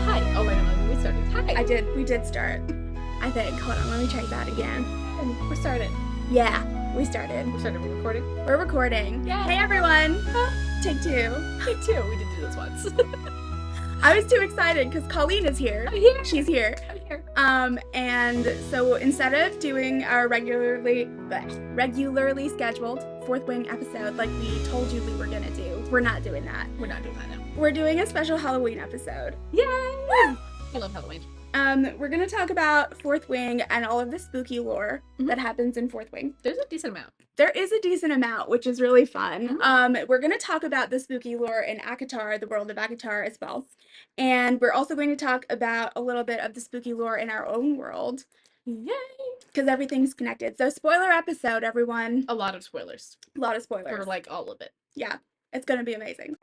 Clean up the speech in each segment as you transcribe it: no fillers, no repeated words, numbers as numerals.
hi. Oh, wait a minute. We started. Hi. We did start. I think. Hold on, let me check that again. We're started. Yeah, we started. We started recording. We're recording. Yeah. Hey everyone. Take two. Take two. We did do this once. I was too excited because Colleen is here. I'm here. She's here. I'm here. And so instead of doing our regularly scheduled Fourth Wing episode like we told you we were gonna do, we're not doing that. We're not doing that now. We're doing a special Halloween episode. Yay! I love Halloween. We're gonna talk about Fourth Wing and all of the spooky lore that happens in Fourth Wing. There's a decent amount. There is a decent amount, which is really fun. We're gonna talk about the spooky lore in ACOTAR, the world of ACOTAR as well. And we're also going to talk about a little bit of the spooky lore in our own world. Yay! Because everything's connected. So spoiler episode, everyone. A lot of spoilers. A lot of spoilers. For like all of it. Yeah, it's gonna be amazing.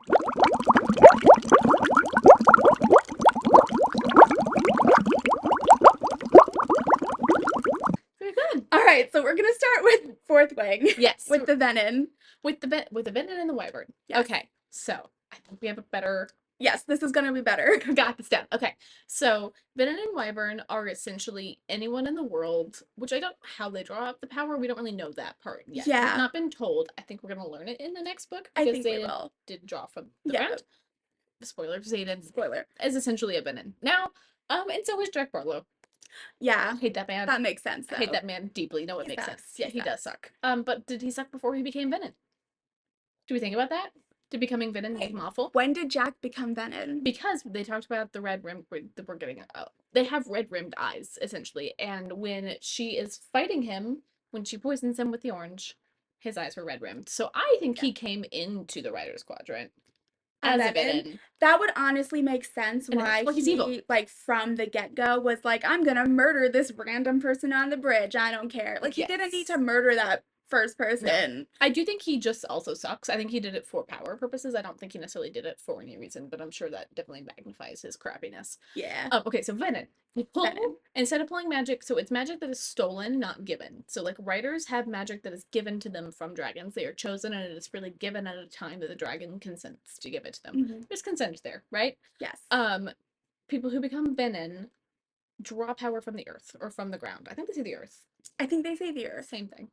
Very good. All right, so we're gonna start with Fourth Wing. Yes. With the venom. With the venom and the wyvern. Yes. Okay. So I think we have a better. Yes, this is gonna be better. Got this down. Okay. So venom and wyvern are essentially anyone in the world, which I don't know how they draw up the power. We don't really know that part yet. Yeah. We've not been told. I think we're gonna learn it in the next book. I Because think we Zayden will. did draw from the Yeah. ground. Spoiler, Zayden Spoiler. is essentially a venom. Now, and so is Jack Barlow. Yeah. Hate that man. That makes sense, though. I hate that man deeply. No, it He makes sucks. sense. Yeah, He he does suck. But did he suck before he became venom? Do we think about that? Did becoming venom make him awful? When did Jack become venom? Because they talked about the red rim that we're getting they have red rimmed eyes essentially, and when she is fighting him, when she poisons him with the orange, his eyes were red rimmed. So I think he came into the Writer's Quadrant as a venom. That would honestly make sense And why well, he's he, evil. like, from the get-go was like, I'm gonna murder this random person on the bridge. I don't care. Like, he didn't need to murder that first person. I do think he just also sucks. I think he did it for power purposes. I don't think he necessarily did it for any reason, but I'm sure that definitely magnifies his crappiness. Yeah. Okay, so venom. You pull, instead of pulling magic, so it's magic that is stolen, not given. So like writers have magic that is given to them from dragons. They are chosen and it is freely given at a time that the dragon consents to give it to them. There's consent there, right? Yes. People who become venom draw power from the earth or from the ground. I think they say the earth. I think they say the earth. Same thing.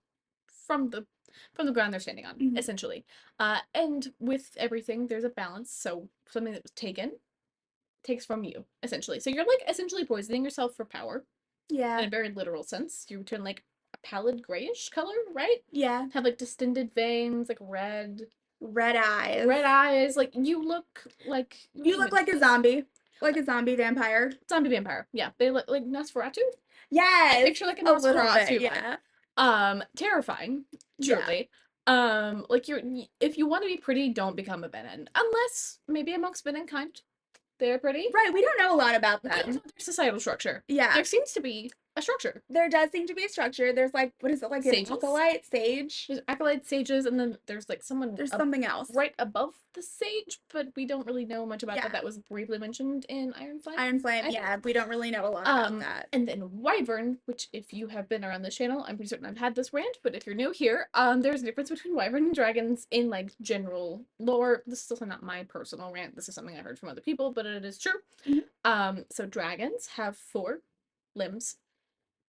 From the ground they're standing on, essentially. And with everything, there's a balance. So something that was taken takes from you, essentially. So you're like essentially poisoning yourself for power. Yeah. In a very literal sense. You turn like a pallid grayish color, right? Yeah. Have like distended veins, like red eyes. Red eyes. Like you look like a zombie. Like a zombie vampire. Zombie vampire. Yeah. They look like Nosferatu. Yes. Picture like a Nosferatu. Bit, yeah. Terrifying, truly. Yeah. Like if you want to be pretty, don't become a venom. Unless maybe amongst venom kind. They're pretty. Right, we don't know a lot about them. Their societal structure. Yeah. There seems to be a structure. There does seem to be a structure. There's like, what is it, like Sages? an acolyte, sage? There's acolyte, sages, and then there's like someone. There's something else. Right above the sage, but we don't really know much about that. That was briefly mentioned in Iron Flame. Iron Flame, yeah. We don't really know a lot about that. And then wyvern, which if you have been around this channel, I'm pretty certain I've had this rant, but if you're new here, there's a difference between wyvern and dragons in like general lore. This is also not my personal rant. This is something I heard from other people, but it is true. So dragons have 4 limbs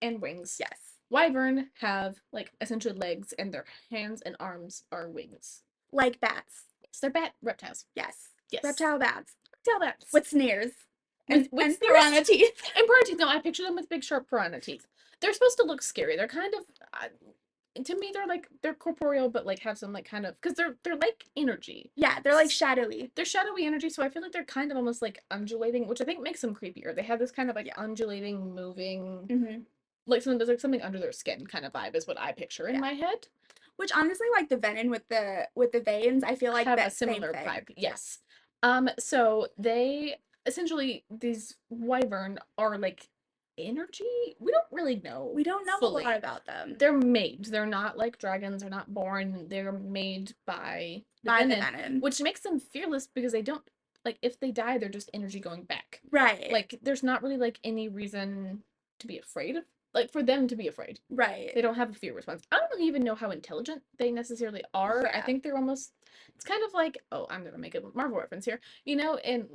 and wings. Yes. Wyvern have like essentially legs, and their hands and arms are wings. Like bats. Yes, they're bat reptiles. Yes. Yes. Reptile bats. Reptile bats. With sneers. With piranha teeth. And piranha teeth. No, I picture them with big sharp piranha teeth. They're supposed to look scary. They're kind of to me they're corporeal, but like have some like kind of, because they're like energy. Yeah, they're like shadowy. They're shadowy energy, so I feel like they're kind of almost like undulating, which I think makes them creepier. They have this kind of like undulating, moving, like there's like something under their skin kind of vibe is what I picture in my head. Which honestly, like the venom with the veins, I feel like have that a similar same vibe. Yes. So they essentially, these wyvern are like energy. We don't really know. We don't know fully. A lot about them. They're made. They're not like dragons. They're not born. They're made by the venom, which makes them fearless because they don't, like, if they die, they're just energy going back. Right. Like there's not really like any reason to be afraid of like for them to be afraid. Right. They don't have a fear response. I don't even know how intelligent they necessarily are. I Yeah. think they're almost, it's kind of like, oh, I'm gonna make a Marvel reference here, you know, and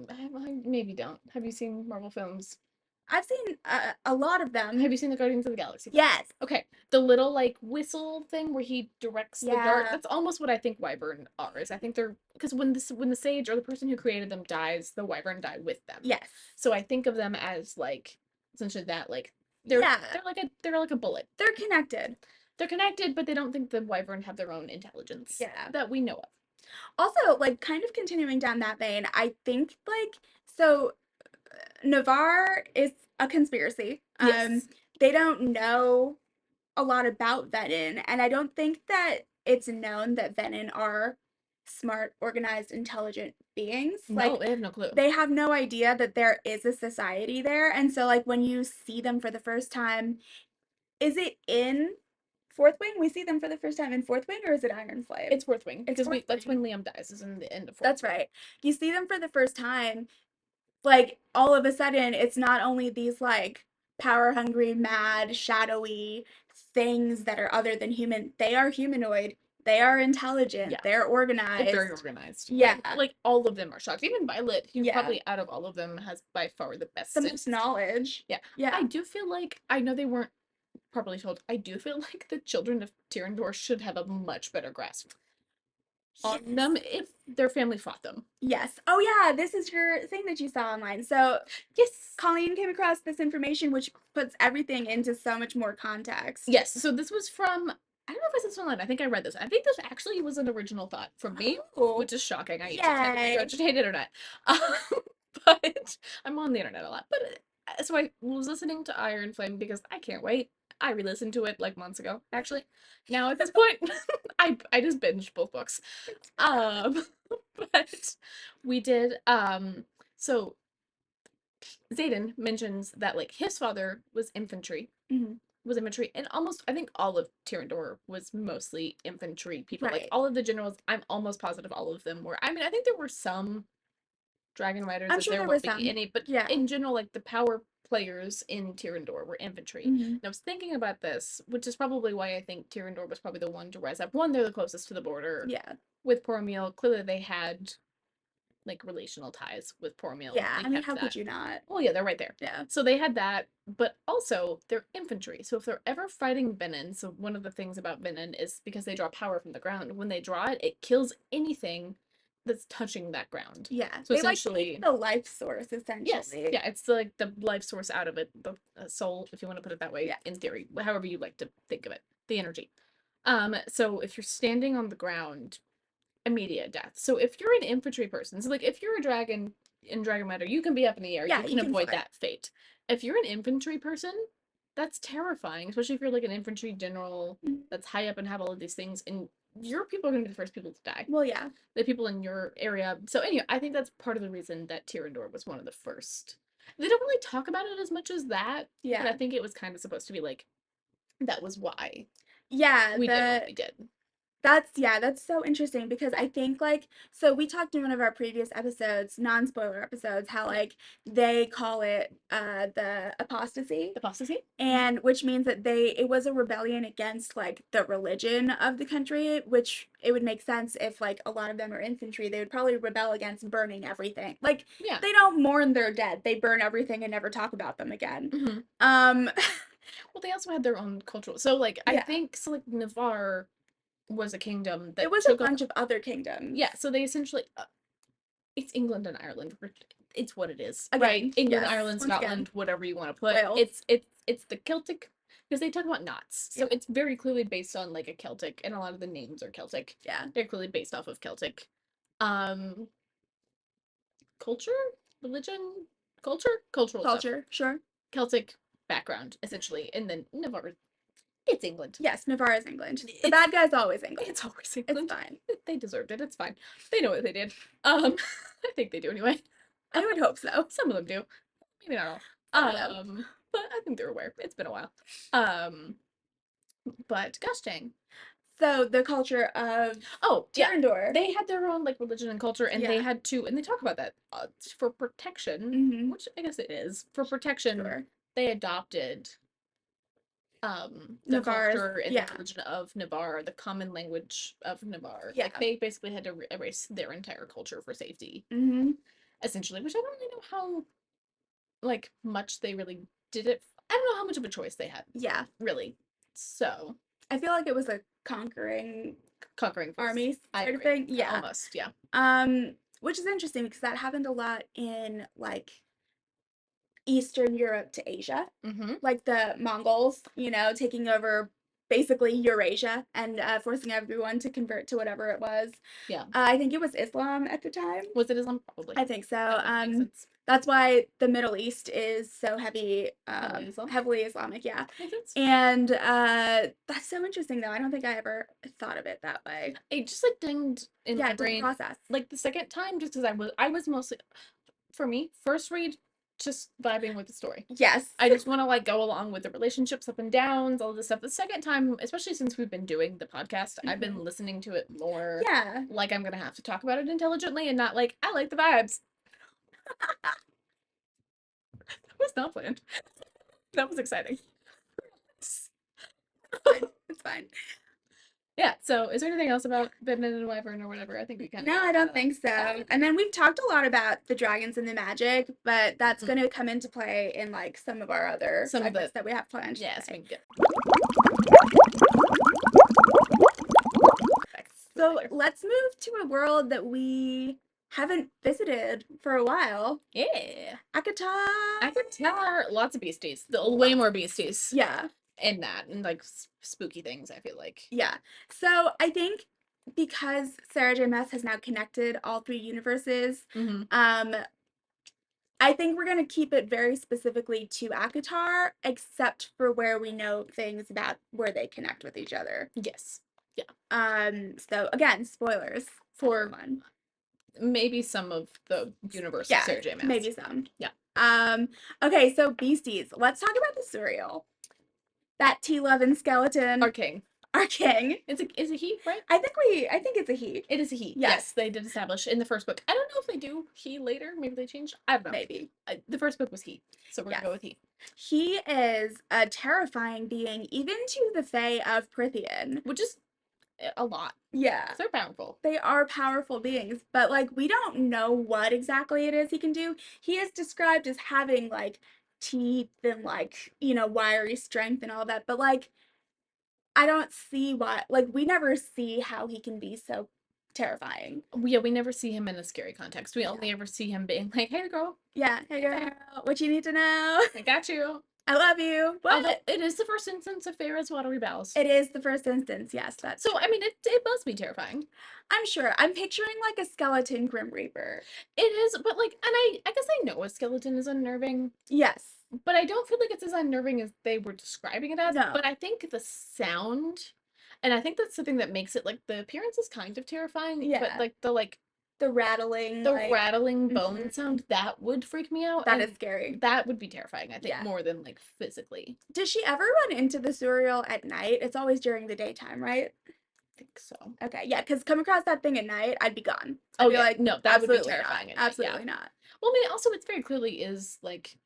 maybe don't. Have you seen Marvel films? I've seen a lot of them. Have you seen the Guardians of the Galaxy films? Yes. Okay, the little like whistle thing where he directs the dart. Yeah. That's almost what I think Wyvern are. Is I think they're, because when the sage or the person who created them dies, the Wyvern die with them. Yes. So I think of them as like essentially that, like they're Yeah. they're like a bullet. They're connected. They're connected, but they don't think the Wyvern have their own intelligence. Yeah. That we know of. Also, like kind of continuing down that vein, I think like so Navarre is a conspiracy. Yes. They don't know a lot about Venin, and I don't think that it's known that Venin are smart, organized, intelligent beings. No, Like they have no clue. they have no idea that there is a society there, and so like when you see them for the first time, is it in Fourth Wing? We see them for the first time in Fourth Wing, or is it Iron Flame? It's Fourth Wing, It's because Fourth that's Wing. when Liam dies, is in the end of Fourth That's Wing. right. You see them for the first time, like all of a sudden it's not only these like power hungry, mad, shadowy things that are other than human. They are humanoid. They are intelligent. Yeah. They're They're organized. very organized. Yeah. Like all of them are shocked. Even Violet, who Yeah. probably out of all of them has by far the best The most knowledge. Yeah. Yeah. I do feel like, I know they weren't properly told, I do feel like the children of Tyrandor should have a much better grasp on them if their family fought them. Yes. Oh yeah, this is your thing that you saw online. So Yes. Colleen came across this information which puts everything into so much more context. Yes. So this was from, I don't know if I said this online. I think I read this. I think this actually was an original thought from me, Oh. which is shocking. I used Yay. to regurgitate internet. But I'm on the internet a lot. But so I was listening to Iron Flame because I can't wait. I re-listened to it like months ago, actually. Now at this point, I just binged both books. But we did so Xaden mentions that like his father was infantry. Was infantry, and almost I think all of Tyrandor was mostly infantry people. Like Right. all of the generals, I'm almost positive all of them were. I mean, I think there were some dragon riders, I'm as sure there there will were be some. any, but Yeah. in general, like the power players in Tyrandor were infantry. And I was thinking about this, which is probably why I think Tyrandor was probably the one to rise up. One, they're the closest to the border. Yeah. With Boromir, clearly they had like relational ties with Boromir. Yeah. They I mean, kept how that. could you not? Well, yeah, they're right there. Yeah. So they had that, but also they're infantry. So if they're ever fighting Venin, so one of the things about Venin is because they draw power from the ground, when they draw it, it kills anything that's touching that ground. Yeah. So they like essentially, take the life source essentially. yes, yeah, it's like the life source out of it, the soul, if you want to put it that way, Yeah. in theory, however you like to think of it, the energy. So if you're standing on the ground, immediate death. So if you're an infantry person, so like if you're a dragon in Dragon Matter, you can be up in the air. Yeah, you you can can avoid fly. that fate. If you're an infantry person, that's terrifying, especially if you're like an infantry general that's high up and have all of these things, and your people are going to be the first people to die. Well, yeah. The people in your area. So anyway, I think that's part of the reason that Tyrandor was one of the first. They don't really talk about it as much as that. Yeah. But I think it was kind of supposed to be like, that was why Yeah. we did what we did. That's so interesting because I think like so we talked in one of our previous episodes, non-spoiler episodes, how like they call it the apostasy. Apostasy? And which means that it was a rebellion against like the religion of the country, which it would make sense if like a lot of them are infantry, they would probably rebel against burning everything. Like Yeah. they don't mourn their dead. They burn everything and never talk about them again. Well, they also had their own cultural. So like I Yeah. think so like Navarre was a kingdom that It was a bunch of other kingdoms. Yeah, so they essentially it's England and Ireland. It's what it is, Again, right? England, yes, Ireland, once Scotland, again. whatever you want to put. Wales. It's the Celtic, because they talk about knots. So Yeah. it's very clearly based on like a Celtic, and a lot of the names are Celtic. Yeah. They're clearly based off of Celtic. Culture, religion, cultural stuff. Culture, sure. Celtic background, essentially, and then Navarre. It's England. Yes, Navarre is England. The bad guy's always England. It's always England. It's fine. They deserved it. It's fine. They know what they did. I think they do anyway. I would hope so. Some of them do. Maybe not all. But I think they're aware. It's been a while. But gosh dang. So the culture of Tyrandor. Yeah. They had their own like religion and culture, and they Yeah. had to, and they talk about that for protection, which I guess it is for protection. Sure. They adopted the Navarre's, culture and yeah. the religion of Navarre, the common language of Navarre. Yeah. Like they basically had to erase their entire culture for safety, Mm-hmm. essentially. Which I don't really know how like much they really did it. I don't know how much of a choice they had, Yeah. really. So I feel like it was a conquering conquering force. army I sort of agree. thing. Yeah. Almost, yeah. Which is interesting because that happened a lot in like Eastern Europe to Asia. Mm-hmm. Like the Mongols, you know, taking over basically Eurasia and forcing everyone to convert to whatever it was. Yeah. I think it was Islam at the time. Was it Islam? Probably. I think so. That makes sense. That's why the Middle East is so heavy, Heavily Islamic? Islamic, yeah. Makes sense. And that's so interesting though. I don't think I ever thought of it that way. It just like dinged in Yeah, my it took a brain process. like the second time just because I was mostly for me first read just vibing with the story. Yes. I just want to like go along with the relationships up and downs, all this stuff. The second time, especially since we've been doing the podcast, I've been listening to it more. Yeah. Like I'm gonna have to talk about it intelligently and not like I like the vibes. That was not planned. That was exciting. It's fine. Yeah. So, is there anything else about Bendon and Wyvern or whatever? I think we kind of. No, I don't think so. And then we've talked a lot about the dragons and the magic, but that's going to come into play in like some of our other segments that we have planned. Yes, we get. So let's move to a world that we haven't visited for a while. Yeah. ACOTAR. ACOTAR. Lots of beasties. Way more beasties. Yeah. In that and like spooky things, I feel like. Yeah. So I think because Sarah J. Maas has now connected all three universes, I think we're going to keep it very specifically to ACOTAR, except for where we know things about where they connect with each other. Yes. Yeah. So again, spoilers for everyone. Maybe some of the universe of Sarah J. Maas. Maybe some. Yeah. Okay, so beasties. Let's talk about the cereal. That T-Love skeleton. Our king. Our king. Is it he, right? I think it's a he. It is a he. Yes, they did establish in the first book. I don't know if they do he later. Maybe they changed. I don't know. Maybe. The first book was he, so we're gonna go with he. He is a terrifying being, even to the Fae of Prithian. Which is a lot. Yeah. They're powerful. They are powerful beings, but like we don't know what exactly it is he can do. He is described as having like teeth and like, you know, wiry strength and all that, but like I don't see what, like we never see how he can be so terrifying. Yeah, we never see him in a scary context. We only ever see him being like, "Hey girl." Yeah, hey girl, what you need to know? I got you. I love you. What? Although it is the first instance of Feyre's watery bowels. It is the first instance, yes. That's so. I mean, it must be terrifying. I'm sure. I'm picturing like a skeleton Grim Reaper. It is, but like, and I guess I know a skeleton is unnerving. Yes. But I don't feel like it's as unnerving as they were describing it as. No. But I think the sound, and I think that's something that makes it like the appearance is kind of terrifying. Yeah. But like the rattling bone sound, that would freak me out. That is scary. That would be terrifying, I think, more than like physically. Does she ever run into the Suriel at night? It's always during the daytime, right? I think so. Okay, yeah, because come across that thing at night, I'd be gone. I'd be like, no, that would be terrifying. Absolutely not. Well, I mean, also, it very clearly is like,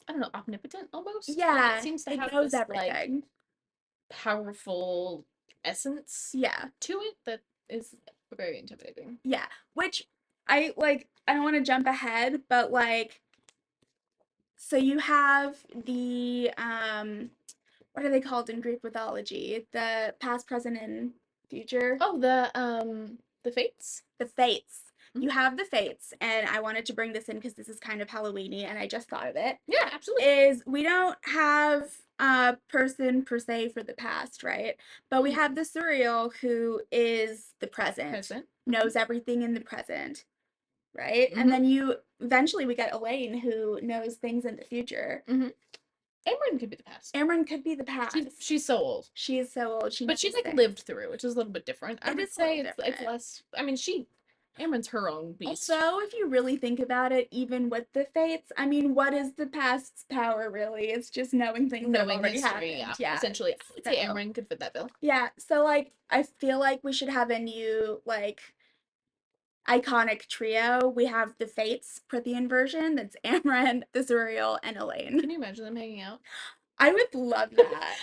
I don't know, omnipotent almost. Yeah, like, it seems to have knows this everything. Like, powerful essence. To it that is very intimidating. Yeah, which I don't want to jump ahead, but like, so you have the what are they called in Greek mythology? The past, present, and future. Oh, the fates. The fates. You have the fates, and I wanted to bring this in because this is kind of Halloweeny, and I just thought of it. Yeah, absolutely. Is we don't have a person per se for the past, right? But we have the Suriel who is the present. Knows everything in the present, right? And then eventually we get Elaine who knows things in the future. Amryn could be the past. Amryn could be the past. She's so old. She is so old. But she's like lived through, which is a little bit different. I would say it's less. I mean, Amryn's her own beast. Also, if you really think about it, even with the fates, I mean, what is the past's power really? It's just knowing things that have already happened. Yeah, essentially. I would say Amryn could fit that bill. Yeah, so like, I feel like we should have a new like iconic trio. We have the Fates Prithian version. That's Amryn, the Suriel, and Elaine. Can you imagine them hanging out? I would love that.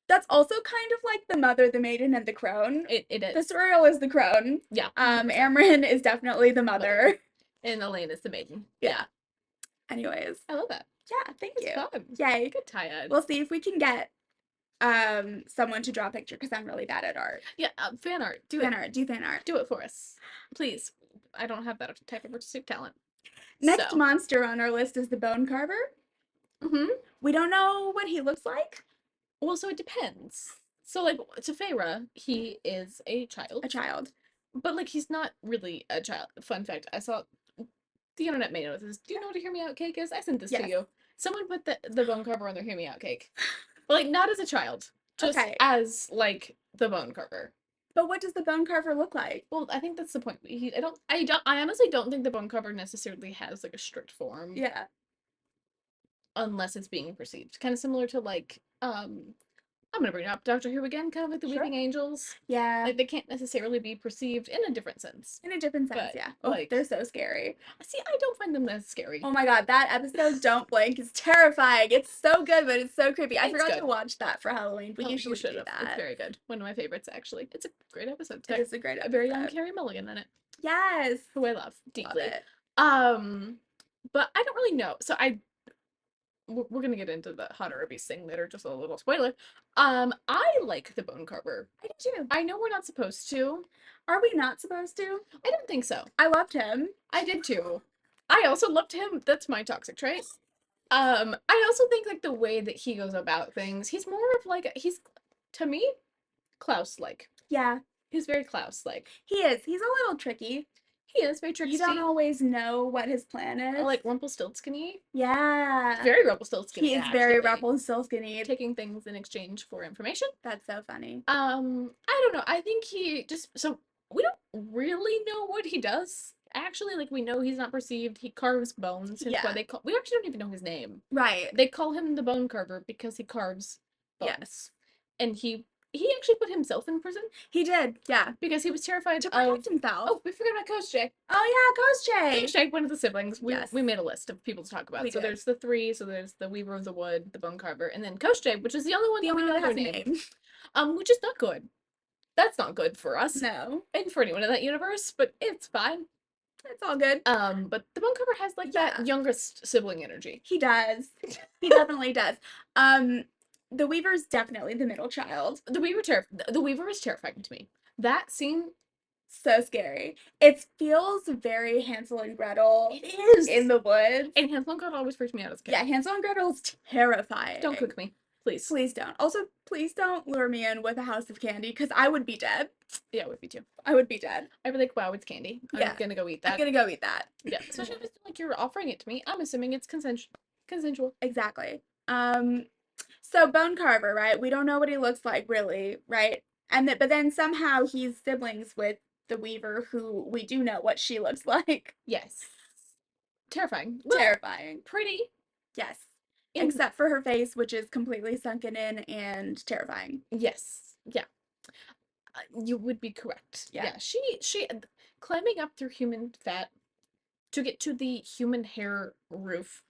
That's also kind of like the mother, the maiden, and the crone. It The is. Suriel is the crone. Yeah. 100%. Amryn is definitely the mother. And Elaine is the maiden. Yeah. Yeah. Anyways, I love that. yeah, thank It's you. fun. Yay. Good tie-in. We'll see if we can get someone to draw a picture because I'm really bad at art. Yeah, fan art. Do Fan it. art, do fan art. Do it for us. Please. I don't have that type of artistic talent. Next So. monster on our list is the Bone Carver. Mm-hmm. We don't know what he looks like. Well, so it depends. So, like, to Feyre, he is a child. A child. But, like, he's not really a child. Fun fact, I saw the internet made note of this. Do you know what a hear me out cake is? I sent this to Yes. you. Someone put the bone carver on their hear me out cake. But, like, not as a child. Just Okay. as, like, the bone carver. But what does the Bone Carver look like? Well, I think that's the point. I honestly don't think the bone carver necessarily has, like, a strict form. Yeah. Unless it's being perceived. Kind of similar to, like, I'm gonna bring up Doctor Who again, kind of like the Sure. Weeping Angels. Yeah. Like, they can't necessarily be perceived in a different sense. In a different sense, But, yeah. Oh, like, they're so scary. See, I don't find them as scary. Oh my god, that episode, Don't Blink, is terrifying. It's so good, but it's so creepy. I It's forgot good. to watch that for Halloween. We Oh, usually you should do have. that. It's very good. One of my favorites, actually. It's a great episode. It is a great episode. A very young Carrie Mulligan in it, Yes. who I love deeply. Love it. But I don't really know. So we're gonna get into the Hot or Beast thing later, just a little spoiler. I like the Bone Carver. I do too. I know we're not supposed to. Are we not supposed to? I don't think so. I loved him. I did too. I also loved him. That's my toxic trait. I also think like the way that he goes about things, he's more of like he's to me, Klaus-like. Yeah, He's very Klaus-like. he is. He's a little tricky. He is very tricky. You don't always know what his plan is. Like Rumpelstiltskin-y. Yeah. Very Rumpelstiltskin-y. He is very actually. Rumpelstiltskin-y. Taking things in exchange for information. That's so funny. I don't know. I think he just so we don't really know what he does. Actually, like we know he's not perceived. He carves bones. Hence why Yeah. we actually don't even know his name. Right. They call him the Bone Carver because he carves bones. Yes. And he actually put himself in prison He did, yeah. because he was terrified To of protect himself. Oh, we forgot about Koschei. Oh yeah, Ghost Jay. Koschei, one of the siblings. Yes. We made a list of people to talk about. We So did. there's the three. So there's the Weaver of the Wood, the Bone Carver, and then Koschei, which is the only one The that we only know one that their has a name. name. Which is not good. That's not good for us. No. And for anyone in that universe, but it's fine. It's all good. But the Bone Carver has like that youngest sibling energy. He does. He definitely does. The Weaver's definitely the middle child. The Weaver is terrifying to me. That scene, So scary. It feels very Hansel and Gretel. it is in the woods. And Hansel and Gretel always freaked me out as a kid. Yeah, Hansel and Gretel's terrifying. Don't cook me, please. Please don't. Also, please don't lure me in with a house of candy because I would be dead. Yeah, I would be too. I would be dead. I'd be like, wow, it's candy. Yeah. I'm gonna go eat that. I'm gonna go eat that. Yeah, especially if it's like you're offering it to me. I'm assuming it's consensual. Exactly. So Bone Carver, right? We don't know what he looks like really, right? But then somehow he's siblings with the Weaver, who we do know what she looks like. Yes. Terrifying. Well, Terrifying. pretty. Yes. Except for her face, which is completely sunken in and terrifying. Yes. Yeah. You would be correct. Yeah. She climbing up through human fat to get to the human hair roof.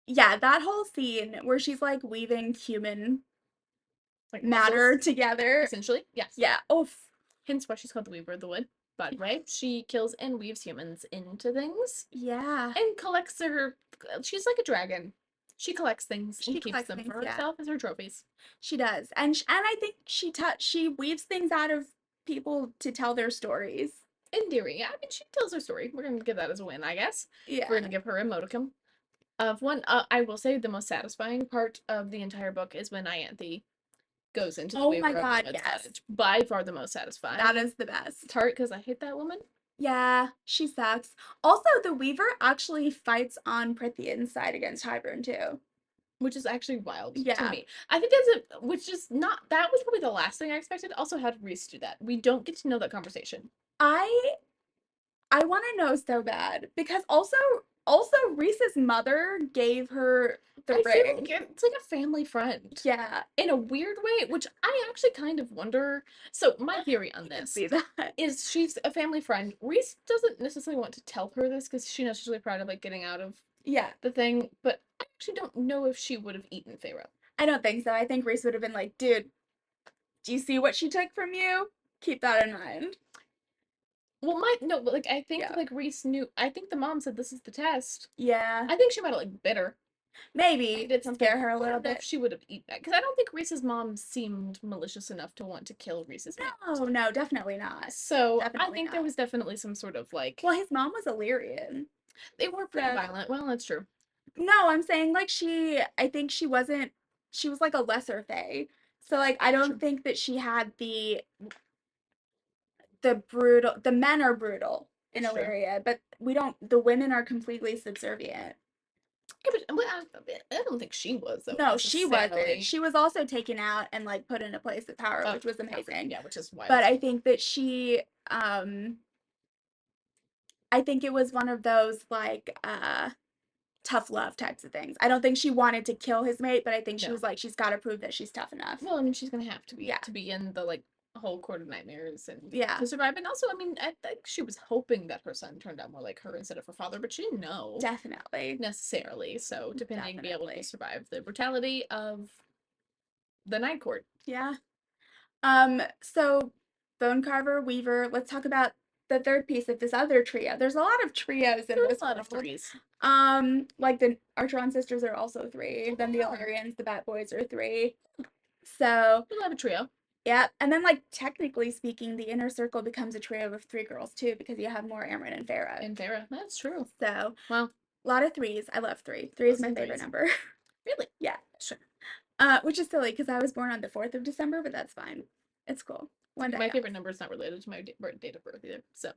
Yeah, that whole scene where she's like weaving human Like matter muscles, together. essentially. Yes. Yeah. Oof. Hence why she's called the Weaver of the Wood. But right, she kills and weaves humans into things Yeah. and collects their. She's like a dragon. She collects things She and keeps collects them things, for yeah. herself as her trophies. She does. And I think she weaves things out of people to tell their stories. In theory, yeah. I mean, she tells her story. We're gonna give that as a win, I guess. Yeah. We're gonna give her a modicum. Of one, I will say the most satisfying part of the entire book is when Ianthe goes into the Oh Weaver my of the God, Wood's yes. cottage. By far the most satisfying. That is the best. It's hard because I hate that woman. Yeah, she sucks. Also, the Weaver actually fights on Prithian's side against Hybern too. Which is actually wild to Yeah. me. I think which is not, that was probably the last thing I expected. Also, how did Rhys do that? We don't get to know that conversation. I want to know so bad because also Rhys's mother gave her the I feel ring. like it's like a family friend. Yeah, In a weird way, which I actually kind of wonder. So my theory on I can this see that. is she's a family friend. Rhys doesn't necessarily want to tell her this because she knows she's really proud of like getting out of Yeah, the thing, but I actually don't know if she would have eaten Feyre. I don't think so. I think Reese would have been like, dude, do you see what she took from you? Keep that in mind. Well, my no, but like I think Yeah. like Reese knew. I think the mom said this is the test. Yeah. I think she might have like bit her. He Maybe did something. scare her a I little don't know if bit. she would have eaten that because I don't think Reese's mom seemed malicious enough to want to kill Reese's aunt. No, no, definitely not. So I Definitely think there not. was definitely some sort of like Well, his mom was Illyrian. they were pretty So, violent. Well, that's true. no, I'm saying like I think she was like a lesser fae. So like I That's don't true. think that she had the brutal, the men are brutal in That's true. Illyria, but the women are completely subservient. Yeah, but I don't think she was though No, she wasn't. necessarily. She was also taken out and like put in a place of power, Oh, which was no. amazing. Yeah, which is But wild. I think that I think it was one of those like tough love types of things. I don't think she wanted to kill his mate, but I think she No. was like, she's got to prove that she's tough enough. Well, I mean, she's gonna have Yeah. to be in the like whole court of nightmares and Yeah. to survive. And also, I mean, I think she was hoping that her son turned out more like her instead of her father, but she didn't know Definitely. necessarily. So, depending, be able to Definitely. survive the brutality of the night court. Yeah. So Bone Carver, Weaver, let's talk about the third piece of this other trio. There's a lot of trios in There are this a lot of world. threes. Like the Archeron sisters are also three. Then the They are. Illyrians, the Bat Boys are three. So, We'll have a trio. yeah. And then like technically speaking, the inner circle becomes a trio of three girls too, because you have more Amryn and Farah. And Farah. That's true. So, Well, a lot of threes. I love three. Three is my some favorite threes. number. Really? Yeah. Sure. Which is silly because I was born on the 4th of December, but that's fine. It's cool. One day My off. favorite number is not related to my date of birth either. So,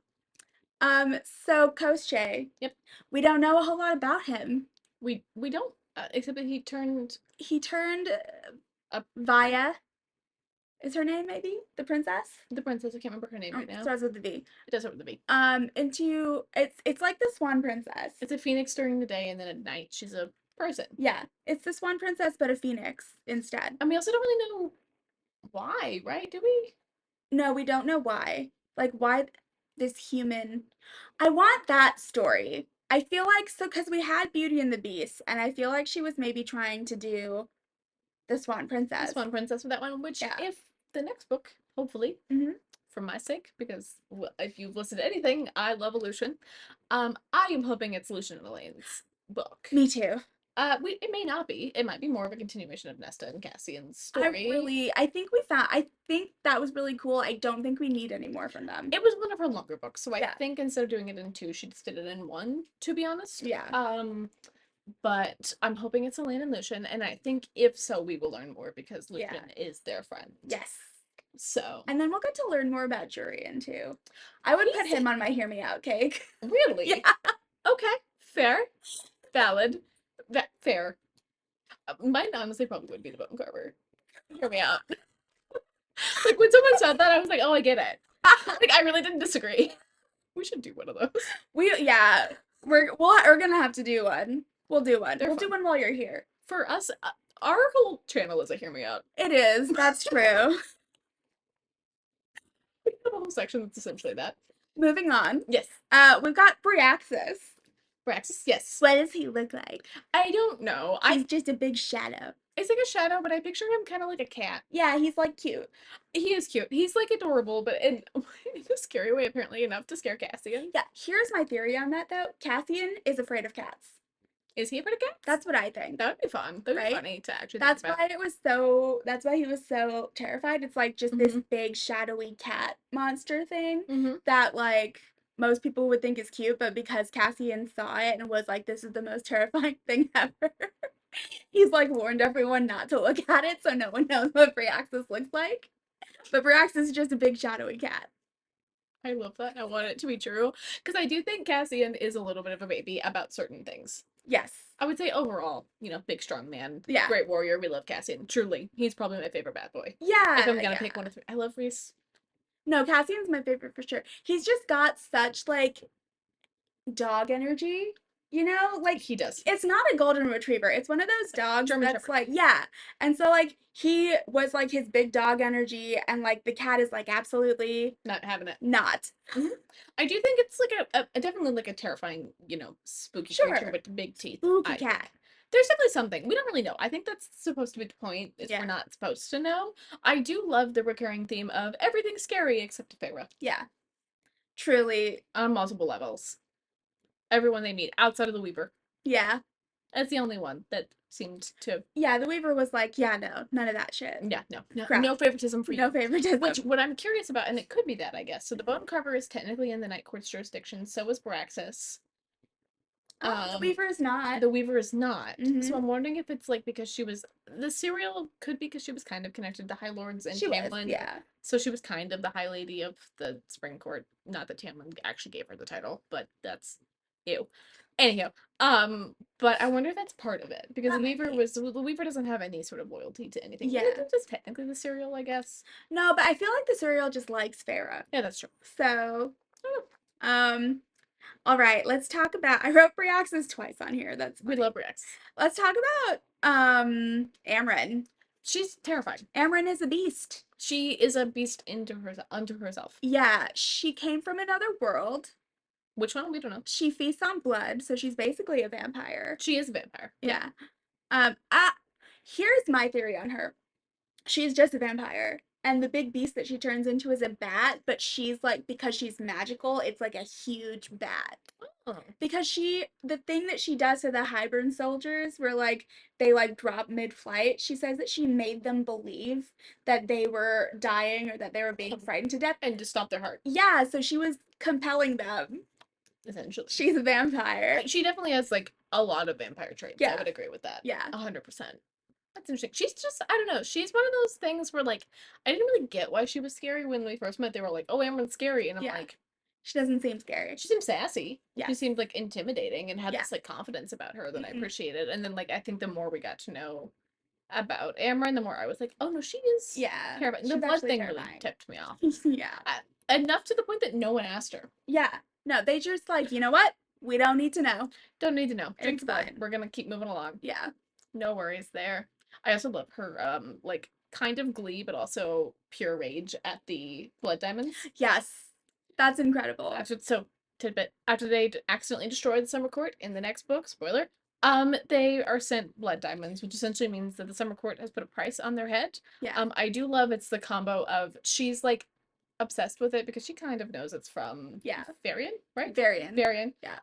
So Koschei. yep. We don't know a whole lot about him. We don't except that he turned up Via is her name, maybe? The princess? the princess. I can't remember her name right now. Starts with the V. It does start with the V. Into it's like the Swan Princess. It's a phoenix during the day, and then at night she's a person. Yeah, it's the Swan Princess, but a phoenix instead. And we also don't really know why, right? Do we? No, we don't know why. Like why this human. I want that story. I feel like so because we had Beauty and the Beast, and I feel like she was maybe trying to do the Swan Princess. The Swan Princess with that one, which Yeah. if the next book, hopefully, for my sake, because if you've listened to anything, I love Illusion. I am hoping it's Lucian and Elaine's book. Me too. It may not be. It might be more of a continuation of Nesta and Cassian's story. I think that was really cool. I don't think we need any more from them. It was one of her longer books, so I Yeah. think instead of doing it in two, she just did it in one, to be honest. Yeah. But I'm hoping it's Elaine and Lucian, and I think if so, we will learn more because Lucian is their friend. Yes. So. And then we'll get to learn more about Jurian too. I would put him on my hear me out cake. Really? Yeah. Okay. Fair. Valid. Fair. Mine honestly probably would be the Bone Carver. Hear me out. Like when someone said that, I was like, oh, I get it. Like I really didn't disagree. We should do one of those. We're gonna have to do one. We'll do one. We'll do one while you're here. For us, our whole channel is a hear me out. It is. That's true. We have a whole section that's essentially that. Moving on. Yes. We've got Bryaxis. Bryaxis, yes. What does he look like? I don't know. He's just a big shadow. It's like a shadow, but I picture him kind of like a cat. Yeah, he's like cute. He is cute. He's like adorable, but in a scary way, apparently enough to scare Cassian. Yeah, here's my theory on that though. Cassian is afraid of cats. Is he afraid of cats? That's what I think. That would be fun. That would be funny to actually think about. That's why he was so terrified. It's like just this big shadowy cat monster thing that like most people would think is cute, but because Cassian saw it and was like, this is the most terrifying thing ever. He's like warned everyone not to look at it so no one knows what Bryaxis looks like. But Bryaxis is just a big shadowy cat. I love that. I want it to be true. Because I do think Cassian is a little bit of a baby about certain things. Yes. I would say overall, big strong man. Yeah. Great warrior. We love Cassian. Truly. He's probably my favorite bad boy. Yeah. If I'm gonna pick one of three. I love Reese. No, Cassian's my favorite for sure. He's just got such like dog energy. Like he does. It's not a golden retriever. It's one of those dogs German that's Shepherd. like, yeah. And so like he was like his big dog energy, and like the cat is like absolutely not having it. Not. I do think it's like a definitely like a terrifying, spooky creature with big teeth. Spooky cat. There's definitely something. We don't really know. I think that's supposed to be the point, is Yeah. we're not supposed to know. I do love the recurring theme of everything's scary except Feyre Yeah. Truly. on multiple levels. Everyone they meet outside of the Weaver. Yeah. That's the only one that seemed to. Yeah, the Weaver was like, yeah, no, none of that shit. Yeah, no Crap. favoritism for No you. favoritism. Which, what I'm curious about, and it could be that, I guess. So the Bone Carver is technically in the Night Court's jurisdiction, so is Braxis. The Weaver is not. The Weaver is not. Mhm. So I'm wondering if it's like because she was the serial could be because she was kind of connected to High Lords and She was, Tamlin. yeah. So she was kind of the High Lady of the Spring Court. Not that Tamlin actually gave her the title, but that's ew. Anyhow, but I wonder if that's part of it because That might be. the Weaver doesn't have any sort of loyalty to anything. Yeah. It's just technically the serial, I guess. No, but I feel like the serial just likes Feyre. Yeah, that's true. So, all right, let's talk about. I wrote Bryaxis twice on here. That's We funny. love Rex. Let's talk about Amryn. She's terrifying. Amryn is a beast. She is a beast unto herself. Yeah, she came from another world. Which one? We don't know. She feasts on blood, so she's basically a vampire. She is a vampire. Yeah. Here's my theory on her. She's just a vampire. And the big beast that she turns into is a bat, but she's like, because she's magical, it's like a huge bat. Oh. Because the thing that she does to the Hybern soldiers, where like they like drop mid-flight, she says that she made them believe that they were dying or that they were being frightened to death. And to stop their heart. Yeah, so she was compelling them. Essentially. She's a vampire. She definitely has like a lot of vampire traits. Yeah. I would agree with that. Yeah. 100%. That's interesting. She's just, I don't know. She's one of those things where like I didn't really get why she was scary when we first met. They were like, "Oh, Amber's scary," and I'm like, she doesn't seem scary. She seemed sassy. Yeah. She seemed like intimidating and had Yeah. this like confidence about her that I Mhm. appreciated. And then like I think the more we got to know about Amber, the more I was like, "Oh no, she is terrifying." The she's blood actually thing really terrifying. tipped me off. Yeah. Enough to the point that no one asked her. Yeah. No, they just like, you know what? We don't need to know. Don't need to know. Drink It's the blood. fine. We're gonna keep moving along. Yeah. No worries there. I also love her like kind of glee but also pure rage at the blood diamonds. Yes. That's incredible. Tidbit. After they accidentally destroy the Summer Court in the next book, spoiler, they are sent blood diamonds, which essentially means that the Summer Court has put a price on their head. Yeah. I do love it's the combo of she's like obsessed with it because she kind of knows it's from Varian, right? Varian. Yeah.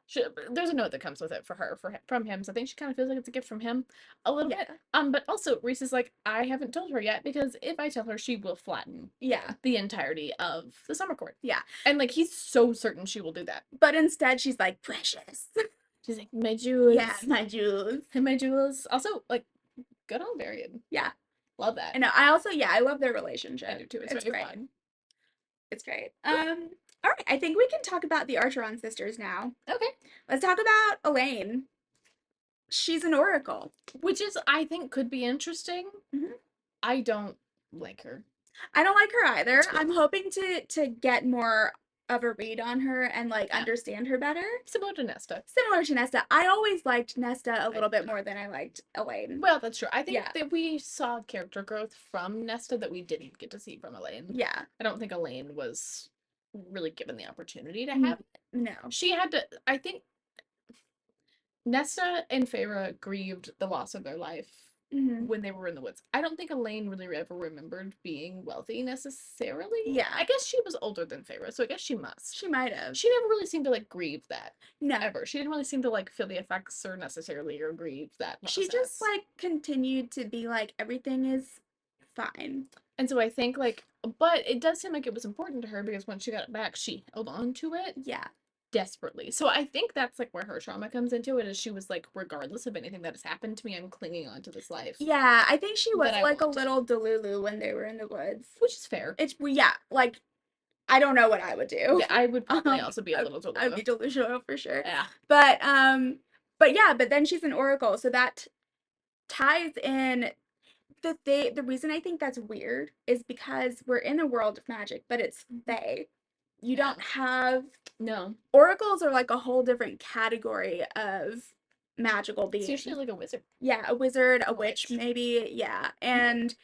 There's a note that comes with it for her from him, so I think she kind of feels like it's a gift from him a little bit. But also Reese is like, I haven't told her yet because if I tell her, she will flatten the entirety of the Summer Court. Yeah. And like he's so certain she will do that. But instead she's like, precious. She's like, my jewels. Yeah, my jewels. And my jewels. Also, like, good on Varian. Yeah. Love that. And I also, I love their relationship. I do too. It's very fun. It's great. All right, I think we can talk about the Archeron sisters now. Okay. Let's talk about Elaine. She's an oracle. Which is, I think, could be interesting. Mm-hmm. I don't like her. I don't like her either. I'm hoping to get more of a read on her and like understand her better. Similar to Nesta. I always liked Nesta a little bit more than I liked Elaine. Well, that's true. I think that we saw character growth from Nesta that we didn't get to see from Elaine. Yeah. I don't think Elaine was really given the opportunity to have it. No. She had to, I think Nesta and Feyre grieved the loss of their life when they were in the woods. I don't think Elaine really ever remembered being wealthy necessarily. Yeah. I guess she was older than Feyre, so I guess she must. She might have. She never really seemed to like grieve that. No. Ever. She didn't really seem to like feel the effects or necessarily or grieve that process. She just like continued to be like, everything is fine. And so I think like, but it does seem like it was important to her because when she got it back, she held on to it. Yeah. Desperately. So I think that's like where her trauma comes into it, is she was like, regardless of anything that has happened to me, I'm clinging on to this life. Yeah, I think she was like a little Delulu when they were in the woods. Which is fair. Like, I don't know what I would do. Yeah, I would probably also be a little Delulu. I would be delusional for sure. Yeah. But then she's an oracle, so that ties in. The reason I think that's weird is because we're in a world of magic, but it's fae. You don't have oracles are like a whole different category of magical beings. It's usually like a wizard. Yeah, a wizard, a witch maybe. Yeah. And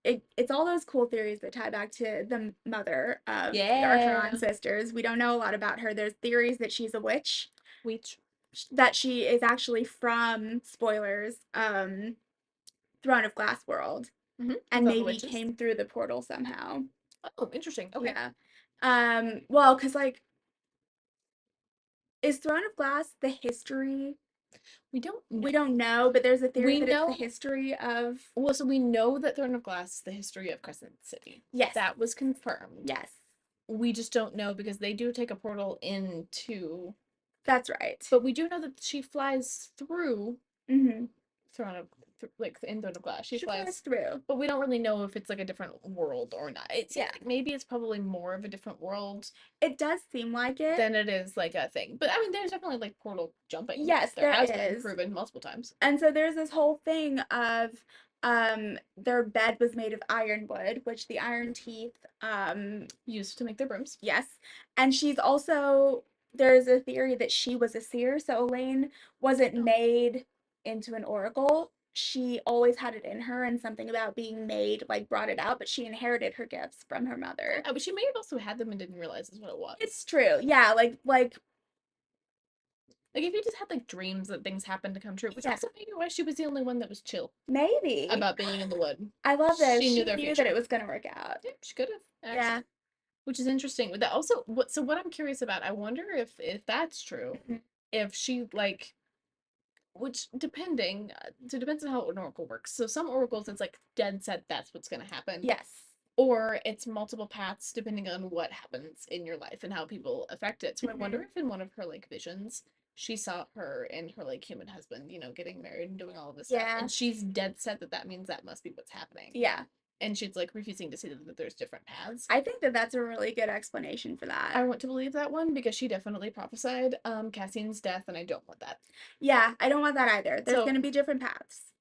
it's all those cool theories that tie back to the mother of the Archeron sisters. We don't know a lot about her. There's theories that she's a witch. that she is actually from, spoilers, Throne of Glass world, Mm-hmm. and With all the maybe witches. came through the portal somehow. Oh, interesting. Okay. Yeah. Well, because like, is Throne of Glass the history? We don't know. We don't know, but there's a theory We that it's the know. history of. Well, so we know that Throne of Glass is the history of Crescent City. Yes. That was confirmed. Yes. We just don't know because they do take a portal into. That's right. But we do know that she flies through Mm-hmm. Throne of like in Throne of Glass. She She flies flies, through. but we don't really know if it's like a different world or not. It seems Yeah. like maybe it's probably more of a different world It does seem like it. than it is like a thing. But I mean, there's definitely like portal jumping. Yes, There there has been is. proven multiple times. And so there's this whole thing of their bed was made of ironwood, which the iron teeth Used to make their brooms. yes. And she's also there's a theory that she was a seer, so Elaine wasn't Oh. made into an oracle. She always had it in her, and something about being made like brought it out, but she inherited her gifts from her mother. But she may have also had them and didn't realize is what it was. It's true. Yeah, Like if you just had like dreams that things happened to come true, which yeah, also maybe why she was the only one that was chill maybe. about being in the wood. I love this. She knew She their knew future. that it was gonna work out. Yeah, she could have Yeah. actually. Which is interesting. But that also what so what I'm curious about, I wonder if that's true. Mhm. If she like which depending so it depends on how an oracle works. So some oracles it's like dead set that's what's gonna happen. Yes. Or it's multiple paths depending on what happens in your life and how people affect it. So I wonder if in one of her like visions she saw her and her like human husband, getting married and doing all of this stuff, Yeah. and she's dead set that that means that must be what's happening. Yeah. And she's like refusing to see that there's different paths. I think that that's a really good explanation for that. I want to believe that one because she definitely prophesied Cassian's death, and I don't want that. Yeah, I don't want that either. There's So- gonna be different paths.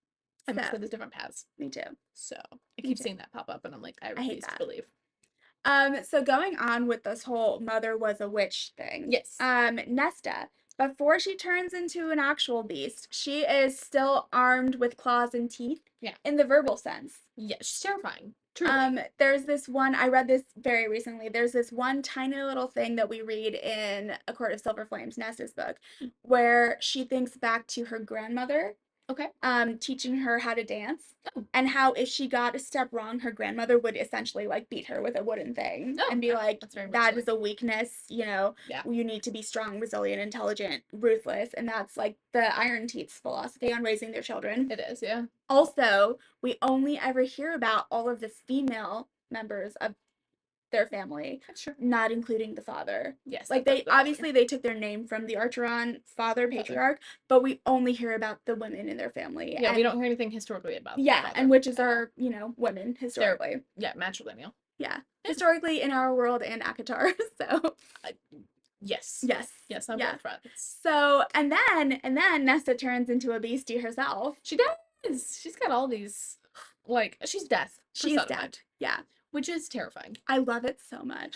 I'm So, excited there's different paths. me too. So I Me keep too. seeing that pop up, and I'm like, I hate refuse to that. believe. So going on with this whole mother was a witch thing. Yes. Nesta, before she turns into an actual beast, she is still armed with claws and teeth. Yeah. In the verbal sense. Yeah, she's terrifying. Truly. There's this one, I read this very recently. There's this one tiny little thing that we read in A Court of Silver Flames, Nesta's book, where she thinks back to her grandmother. Okay. Teaching her how to dance, Oh. and how if she got a step wrong, her grandmother would essentially like beat her with a wooden thing and be like, "That is a weakness. Yeah. You need to be strong, resilient, intelligent, ruthless." And that's like the Iron Teeth's philosophy on raising their children. It is, yeah. Also, we only ever hear about all of the female members of their family, Sure. not including the father. Yes. Like they obviously they took their name from the Archeron father patriarch, but we only hear about the women in their family. Yeah, we don't hear anything historically about. Yeah, and witches are women historically. Yeah, matrilineal. Yeah, historically in our world and ACOTAR. So. Yes. Yes. Yes, on both fronts. So and then Nesta turns into a beastie herself. She does. She's got all these, like she's death. She's death. Yeah. Which is terrifying. I love it so much.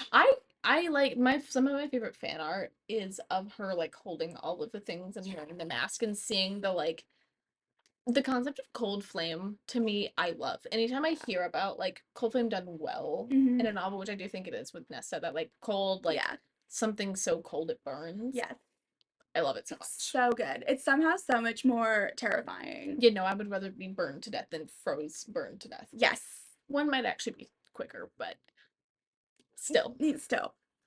I like some of my favorite fan art is of her like holding all of the things and wearing the mask and seeing the concept of cold flame. To me, I love. Anytime I hear about like cold flame done well in a novel, which I do think it is with Nesta, that like cold, like something so cold it burns. Yes. I love it so much. So good. It's somehow so much more terrifying. I would rather be burned to death than burned to death. Yes. One might actually be quicker, but still.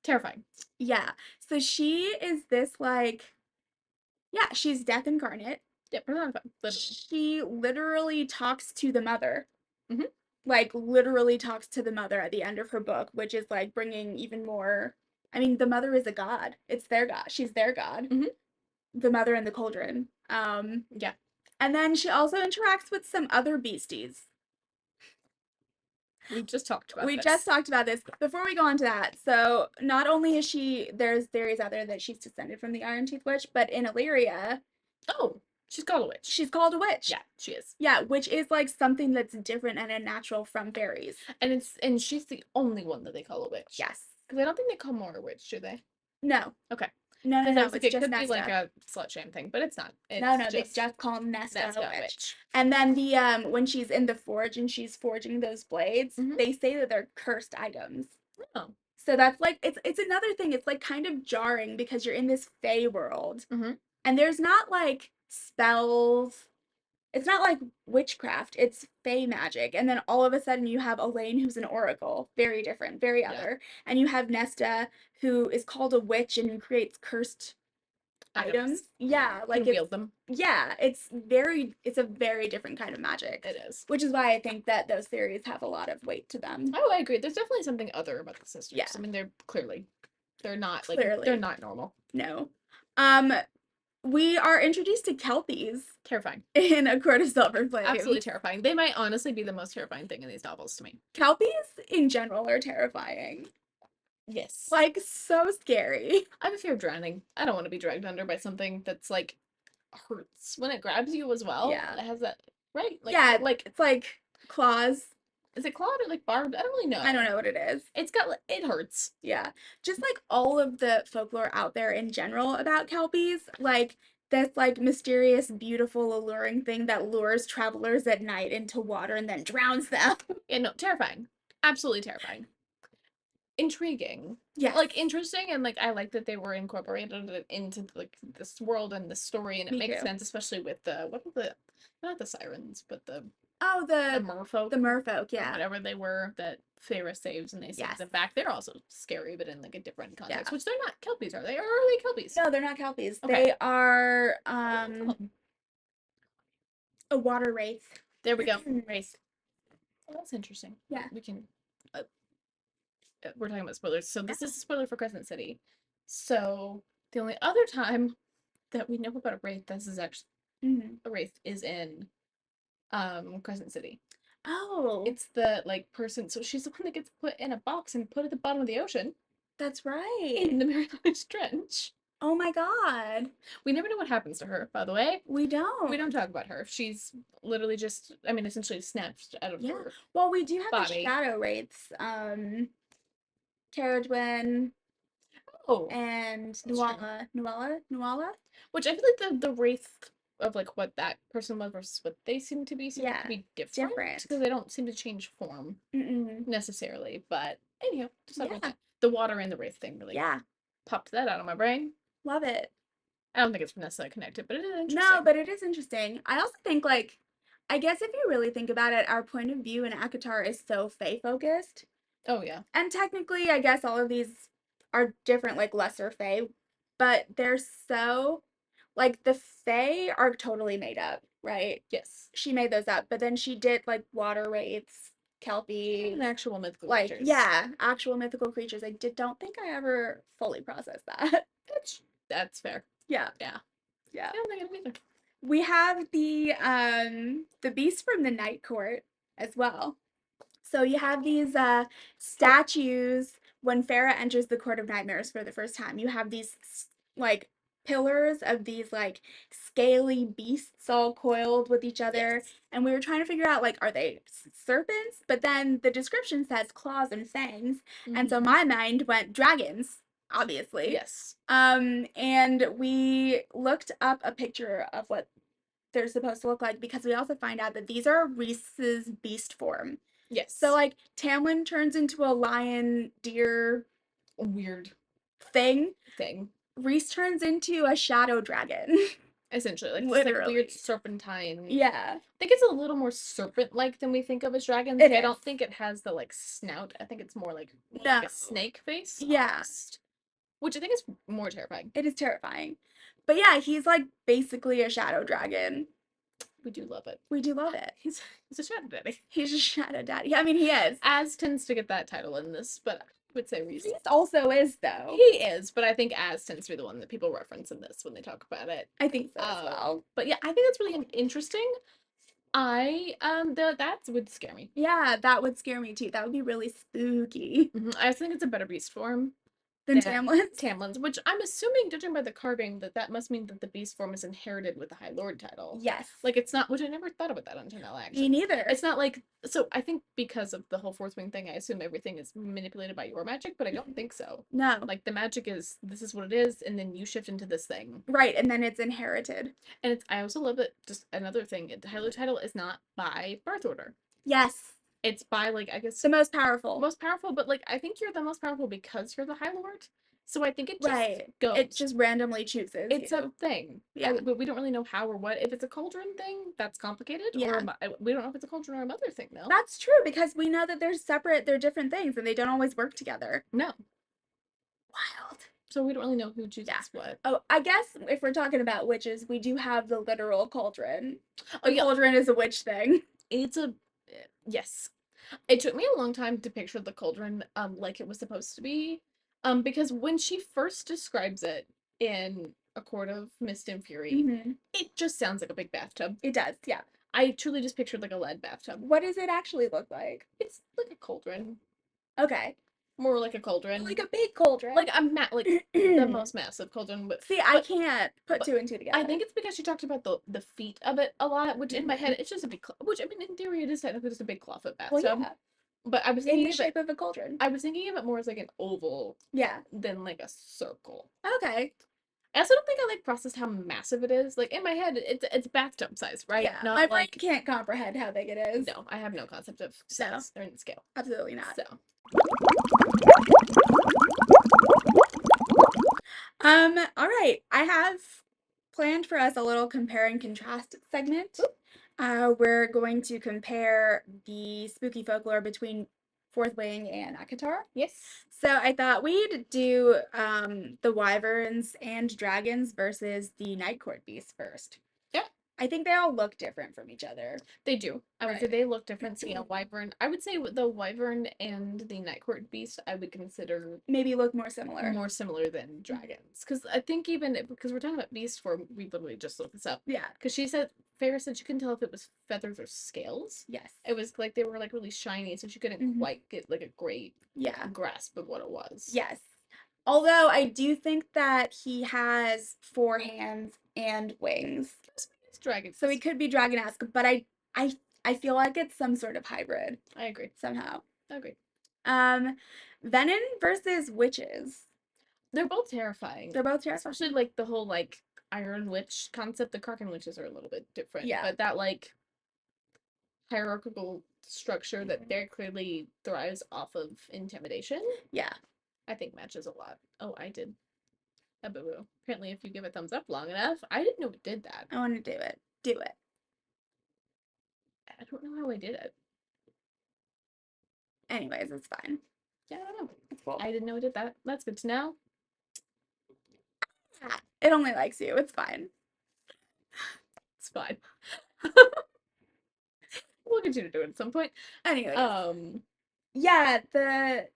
Terrifying. Yeah. So she is this she's death incarnate. Yeah, personified. She literally talks to the mother. Mm-hmm. Like literally talks to the mother at the end of her book, which is like bringing even more. I mean, the mother is a god. It's their god. She's their god. Mm-hmm. The mother and the cauldron. Yeah. And then she also interacts with some other beasties. We just talked about this. Before we go on to that, so not only is there's theories out there that she's descended from the Iron Teeth Witch, but in Illyria. Oh, she's called a witch. She's called a witch. Yeah, she is. Yeah, which is like something that's different and unnatural from fairies. And she's the only one that they call a witch. Yes. Because I don't think they call more a witch, do they? No. Okay. No, it's it just could Nesta. be like a slut shame thing, but it's not. No, they just call Nesta a witch. And then when she's in the forge and she's forging those blades, they say that they're cursed items. Oh. So that's like it's another thing. It's like kind of jarring because you're in this fae world, And there's not like spells. It's not like witchcraft. It's fey magic. And then all of a sudden you have Elaine, who's an oracle. Very different, very Yeah. other. And you have Nesta, who is called a witch and creates cursed items. Yeah, like Can wield them. yeah, it's a very different kind of magic. It is. Which is why I think that those theories have a lot of weight to them. Oh, I agree. There's definitely something other about the sisters. Yeah. I mean, they're not Clearly. like they're not normal. No. We are introduced to Kelpies Terrifying. in A Court of Silver Flame. Absolutely terrifying. They might honestly be the most terrifying thing in these novels to me. Kelpies in general are terrifying. Yes. Like, so scary. I have a fear of drowning. I don't want to be dragged under by something that's like hurts when it grabs you as well. Yeah. It has that, right? Like, yeah, like it's like claws. Is it clawed or like barbed? I don't really know. I don't know what it is. It's got, it hurts. Yeah. Just like all of the folklore out there in general about Kelpies, like this like mysterious, beautiful, alluring thing that lures travelers at night into water and then drowns them. Yeah, no, terrifying. Absolutely terrifying. Intriguing. Yeah. Like interesting, and like I like that they were incorporated into like this world and this story, and it makes sense, especially with the not the sirens, but the merfolk. The merfolk, yeah. Whatever they were that Feyre saves and they save them back. They're also scary, but in like a different context. Which they're not Kelpies, are they? Or are they Kelpies? No, they're not Kelpies. Okay. They are a water wraith. There we go. Wraith. Oh, that's interesting. Yeah. We can we're talking about spoilers. So this is a spoiler for Crescent City. So the only other time that we know about a wraith this is actually a wraith is in Crescent City. Oh. It's the like person, so she's the one that gets put in a box and put at the bottom of the ocean. That's right. In the Marianas Trench. Oh my god. We never know what happens to her, by the way. We don't. We don't talk about her. She's literally just, I mean, essentially snatched out of her Well, we do have body. the shadow wraiths. Caradwen. Oh. And Nuala? Which I feel like the wraith of like what that person was versus what they seem to be to be different. Because they don't seem to change form necessarily. But anyhow, just talk about that. The water and the wraith thing really popped that out of my brain. Love it. I don't think it's necessarily connected, but it is interesting. No, but it is interesting. I also think like I guess if you really think about it, our point of view in ACOTAR is so Fae focused. Oh yeah. And technically, I guess all of these are different, like lesser Fae, but they're so like the Fae are totally made up, right? Yes. She made those up, but then she did like water wraiths, Kelpie, and actual mythical creatures. Yeah, actual mythical creatures. I don't think I ever fully processed that. That's fair. Yeah. Yeah. Yeah. I don't think I either. We have the beast from the Night Court as well. So you have these statues when Feyre enters the Court of Nightmares for the first time. You have these like pillars of these like scaly beasts all coiled with each other, and we were trying to figure out like, are they serpents? But then the description says claws and fangs, and so my mind went dragons, obviously. Yes. And we looked up a picture of what they're supposed to look like because we also find out that these are Rhys's beast form. Yes. So like Tamlin turns into a lion, deer, weird thing. Rhys turns into a shadow dragon. Essentially, like literally this, like, weird serpentine. Yeah. I think it's a little more serpent-like than we think of as dragons. I don't think it has the like snout. I think it's more like a snake face. Yeah. Almost. Which I think is more terrifying. It is terrifying. But yeah, he's like basically a shadow dragon. We do love it. We do love it. He's a shadow daddy. He's a shadow daddy. I mean, he is. Az tends to get that title in this, but I would say Rhys also is, though. He is, but I think Az tends to be the one that people reference in this when they talk about it. I think so as well. But yeah, I think that's really interesting. That would scare me. Yeah, that would scare me too. That would be really spooky. I think it's a better beast form than Tamlin's. Tamlin's, which I'm assuming, judging by the carving, that must mean that the beast form is inherited with the High Lord title. Yes. Like it's not, which I never thought about that until now. Actually, me neither. It's not like, so I think because of the whole fourth wing thing, I assume everything is manipulated by your magic, but I don't think so. No. Like the magic is, this is what it is, and then you shift into this thing. Right, and then it's inherited. And I also love that. Just another thing, the High Lord title is not by birth order. Yes. It's by, like, I guess the most powerful. But like I think you're the most powerful because you're the High Lord. So I think it just Right. goes. It just randomly chooses It's a you. thing. Yeah. But we don't really know how or what. If it's a cauldron thing, that's complicated. Yeah. We don't know if it's a cauldron or a mother thing, though. That's true because we know that they're different things and they don't always work together. No. Wild. So we don't really know who chooses Yeah. what. Oh, I guess if we're talking about witches, we do have the literal cauldron. Oh, The yeah. cauldron is a witch thing. It's a yes. It took me a long time to picture the cauldron like it was supposed to be. Because when she first describes it in A Court of Mist and Fury, Mm-hmm. it just sounds like a big bathtub. It does, yeah. I truly just pictured like a lead bathtub. What does it actually look like? It's like a cauldron. Okay. More like a cauldron. Like a big cauldron. Like the most massive cauldron. See, I can't put two and two together. I think it's because she talked about the feet of it a lot, which in my head it's just a big. Which I mean, in theory, it is technically just a big clawfoot bathtub. Well, yeah. But I was In thinking the shape of a cauldron. I was thinking of it more as like an oval. Yeah. Than like a circle. Okay. I also don't think I like processed how massive it is. Like in my head, it's bathtub size, right? Yeah. Not my brain like can't comprehend how big it is. no, I have no concept of size or scale. Absolutely not. So. All right. I have planned for us a little compare and contrast segment. We're going to compare the spooky folklore between Fourth Wing and ACOTAR. Yes. So I thought we'd do the wyverns and dragons versus the night court beasts first. Yeah. I think they all look different from each other. They do. I would say they look different. So, wyvern. I would say the wyvern and the night court beast, I would consider maybe look more similar. More similar than dragons. Because I think even because we're talking about beast form, we literally just looked this up. Yeah. Because Farrah said you couldn't tell if it was feathers or scales. Yes. It was like they were like really shiny, so she couldn't quite get like a great grasp of what it was. Yes. Although I do think that he has 4 hands and wings. Dragon. So he could be dragon-esque, but I feel like it's some sort of hybrid. I agree. Somehow. I agree. Venom versus witches. They're both terrifying. They're both terrifying. Especially like the whole like Iron Witch concept. The Kraken witches are a little bit different. Yeah. But that like hierarchical structure that very clearly thrives off of intimidation. Yeah. I think matches a lot. Oh, I did. A boo-boo. Apparently if you give a thumbs up long enough, I didn't know it did that. I want to do it. Do it. I don't know how I did it. Anyways, it's fine. Yeah, I don't know. It's cool. I didn't know it did that. That's good to know. It only likes you. It's fine. It's fine. We'll continue to do it at some point. Anyways. Yeah, they're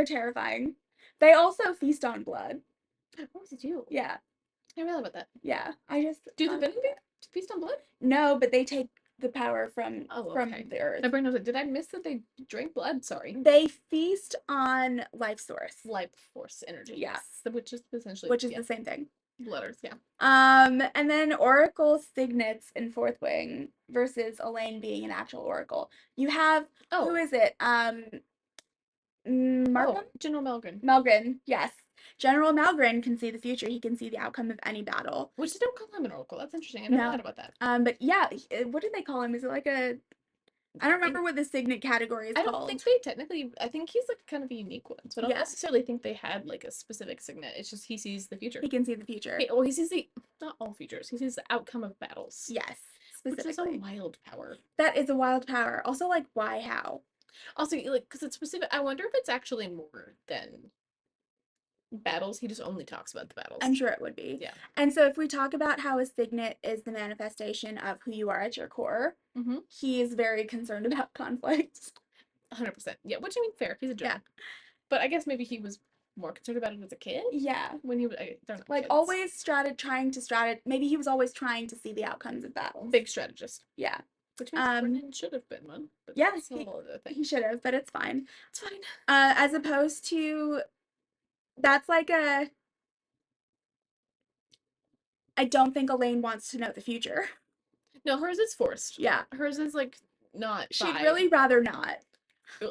terrifying. They also feast on blood. What does it do? Yeah. I read about that. Yeah. I just do the Venom feast on blood? No, but they take the power from the earth. My brain knows it. Did I miss that they drink blood? Sorry. They feast on life force energy. Yeah. Yes. Which is essentially the same thing. Blooders, yeah. And then Oracle Signets in Fourth Wing versus Elaine being an actual Oracle. You have who is it? General Malgren. Malgren, yes. General Malgren can see the future. He can see the outcome of any battle. Which they don't call him an Oracle. That's interesting. I never thought about that. But yeah, what do they call him? Is it like a I don't remember what the signet category is called. I don't think they technically. I think he's like kind of a unique one. So I don't necessarily think they had like a specific signet. It's just he sees the future. He can see the future. He sees not all futures. He sees the outcome of battles. Yes, specifically. Which is a wild power. That is a wild power. Also, like, why? How? Also, like, because it's specific. I wonder if it's actually more than battles. He just only talks about the battles. I'm sure it would be. Yeah. And so if we talk about how a signet is the manifestation of who you are at your core, he is very concerned about conflict. 100%. Yeah, which I mean, fair. He's a jerk. Yeah. But I guess maybe he was more concerned about it as a kid. Yeah. When he was like kids. Always trying to maybe he was always trying to see the outcomes of battles. Big strategist. Yeah. Which means Brennan should have been one. But yeah, he should have, but it's fine. It's fine. As opposed to, that's like I don't think Elaine wants to know the future. No, hers is forced. Yeah. Hers is like not. She'd really rather not.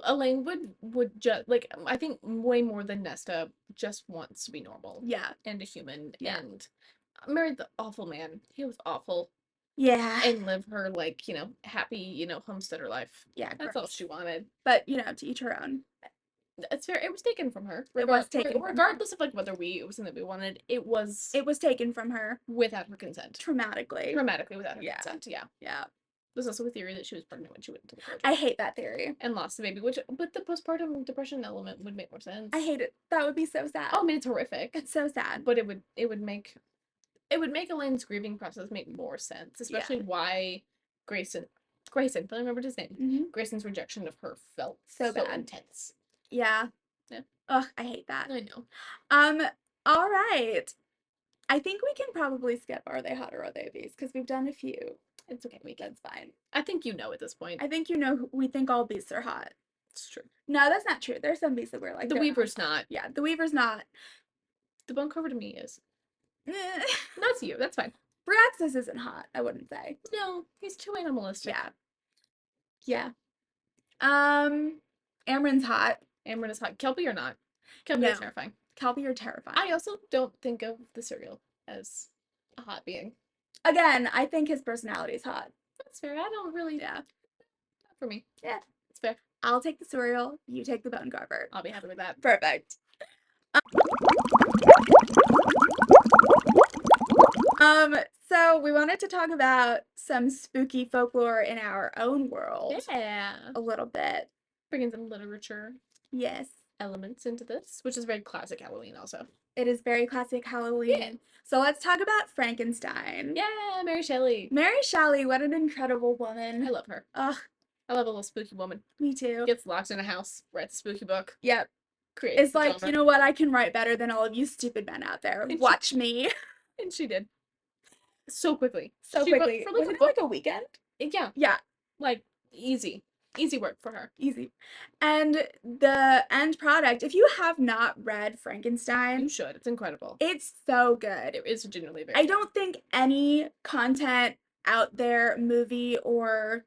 Elaine would just like I think way more than Nesta just wants to be normal. Yeah. And a human. Yeah. And married the awful man. He was awful. Yeah. And live her like, happy, homesteader life. Yeah. That's all she wanted. But, to each her own. It's fair. It was taken from her. It was taken from her. Regardless of like whether it was something that we wanted. It was taken from her without her consent. traumatically. Dramatically without her consent. Yeah. Yeah. There's also a theory that she was pregnant when she went into the surgery. I hate that theory. And lost the baby, but the postpartum depression element would make more sense. I hate it. That would be so sad. Oh, I mean, it's horrific. It's so sad. But it would make Elaine's grieving process make more sense, especially why Grayson, I remembered his name. Mm-hmm. Grayson's rejection of her felt so bad. intense. Yeah. Yeah. Ugh, I hate that. I know. All right. I think we can probably skip Are They Hot or Are They Bees because we've done a few. It's okay. That's fine. I think you know at this point. I think you know we think all bees are hot. It's true. No, that's not true. There's some bees that we're like. The Weaver's not. Yeah, the Weaver's not. The Bone Cover to me is. Not to you. That's fine. Bryaxis isn't hot, I wouldn't say. No, he's too animalistic. Yeah. Amren's hot. Amren is hot. Kelpie or not? Kelpie is terrifying. Kelpie are terrifying. I also don't think of the cereal as a hot being. Again, I think his personality is hot. That's fair. I don't really. Yeah. Not for me. Yeah. It's fair. I'll take the cereal. You take the bone carver. I'll be happy with that. Perfect. So we wanted to talk about some spooky folklore in our own world. Yeah. A little bit. Bringing some literature. Yes. Elements into this, which is very classic Halloween also. It is very classic Halloween. Yeah. So let's talk about Frankenstein. Yeah, Mary Shelley. Mary Shelley, what an incredible woman. I love her. Ugh. I love a little spooky woman. Me too. Gets locked in a house, writes a spooky book. Yep. It's like, you know what, I can write better than all of you stupid men out there. Watch me. And she did. So quickly. So quickly. For like, like a weekend? Yeah. Yeah. Like, easy. Easy work for her. Easy. And the end product, if you have not read Frankenstein, you should. It's incredible. It's so good. It is genuinely very I don't think any content out there, movie or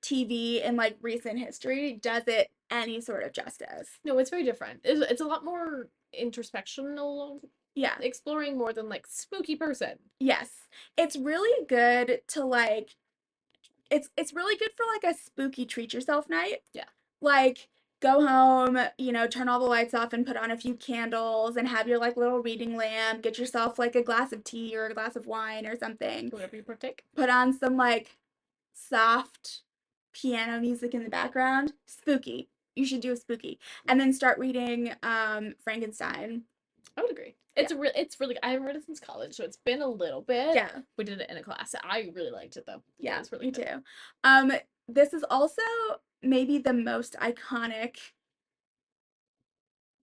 TV in like recent history, does it any sort of justice. No, it's very different. It's a lot more introspectional. Yeah. Exploring more than like spooky person. Yes. It's really good to like it's really good for like a spooky treat yourself night. Yeah. Like go home, you know, turn all the lights off and put on a few candles and have your like little reading lamp, get yourself like a glass of tea or a glass of wine or something. Whatever you partake. Put on some like soft piano music in the background. Spooky. You should do a spooky. And then start reading Frankenstein. I would agree. It's really I haven't read it since college, so it's been a little bit. Yeah. We did it in a class. I really liked it though. Yeah, it's really me good. too. This is also maybe the most iconic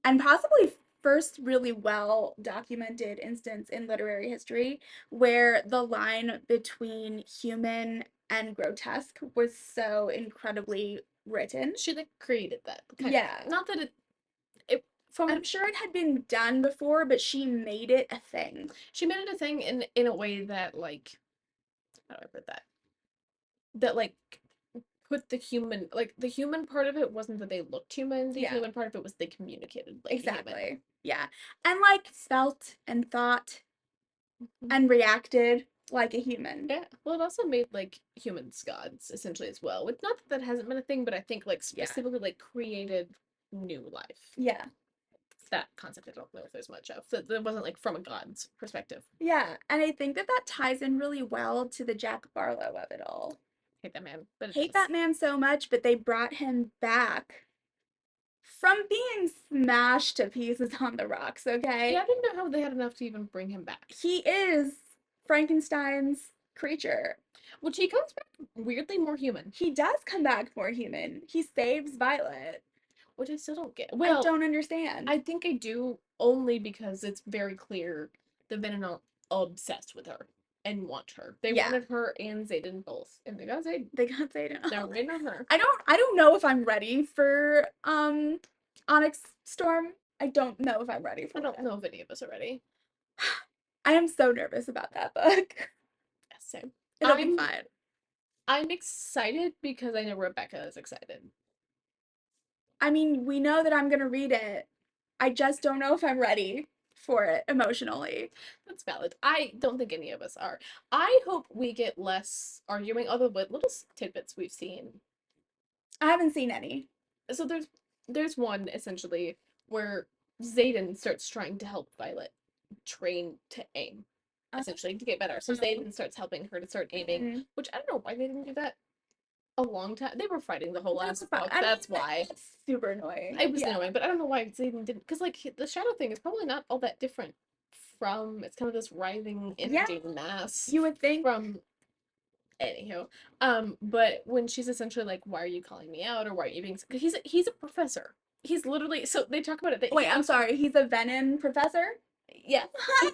and possibly first really well documented instance in literary history where the line between human and grotesque was so incredibly written. She like created that. Yeah. Not that I'm sure it had been done before, but she made it a thing. She made it a thing in a way that like, how do I put that? That like put the human part of it wasn't that they looked human. The human part of it was they communicated like exactly. Yeah. And like felt and thought and reacted like a human. Yeah. Well, it also made like humans gods essentially as well. With not that hasn't been a thing, but I think like specifically like created new life. Yeah. That concept I don't know if there's much of. So it wasn't like from a god's perspective. Yeah, and I think that ties in really well to the Jack Barlow of it all. Hate that man. But hate that man so much, but they brought him back from being smashed to pieces on the rocks, okay? Yeah, I didn't know how they had enough to even bring him back. He is Frankenstein's creature. Which he comes back weirdly more human. He does come back more human. He saves Violet. Which I still don't get. Well, I don't understand. I think I do only because it's very clear the Venom are obsessed with her and want her. They wanted her and Zayden both, and they got Zayden. They're waiting on her. I don't know if I'm ready for Onyx Storm. I don't know if I'm ready for I don't know if any of us are ready. I am so nervous about that book. Same. It'll be fine. I'm excited because I know Rebecca is excited. I mean, we know that I'm gonna read it. I just don't know if I'm ready for it emotionally. That's valid. I don't think any of us are. I hope we get less arguing, although with little tidbits we've seen. I haven't seen any. So there's there's one essentially where Zayden starts trying to help Violet train to aim, essentially to get better. So Zayden starts helping her to start aiming, which I don't know why they didn't do that a long time. They were fighting the whole last book. That's why. It's super annoying. It was annoying, but I don't know why Zayden didn't. Because like the shadow thing is probably not all that different from. It's kind of this writhing energy mass. You would think from. Anywho, but when she's essentially like, "Why are you calling me out?" or "Why are you being?" Because he's a professor. He's literally so they talk about it. Wait, I'm sorry. He's a venom professor. Yeah. I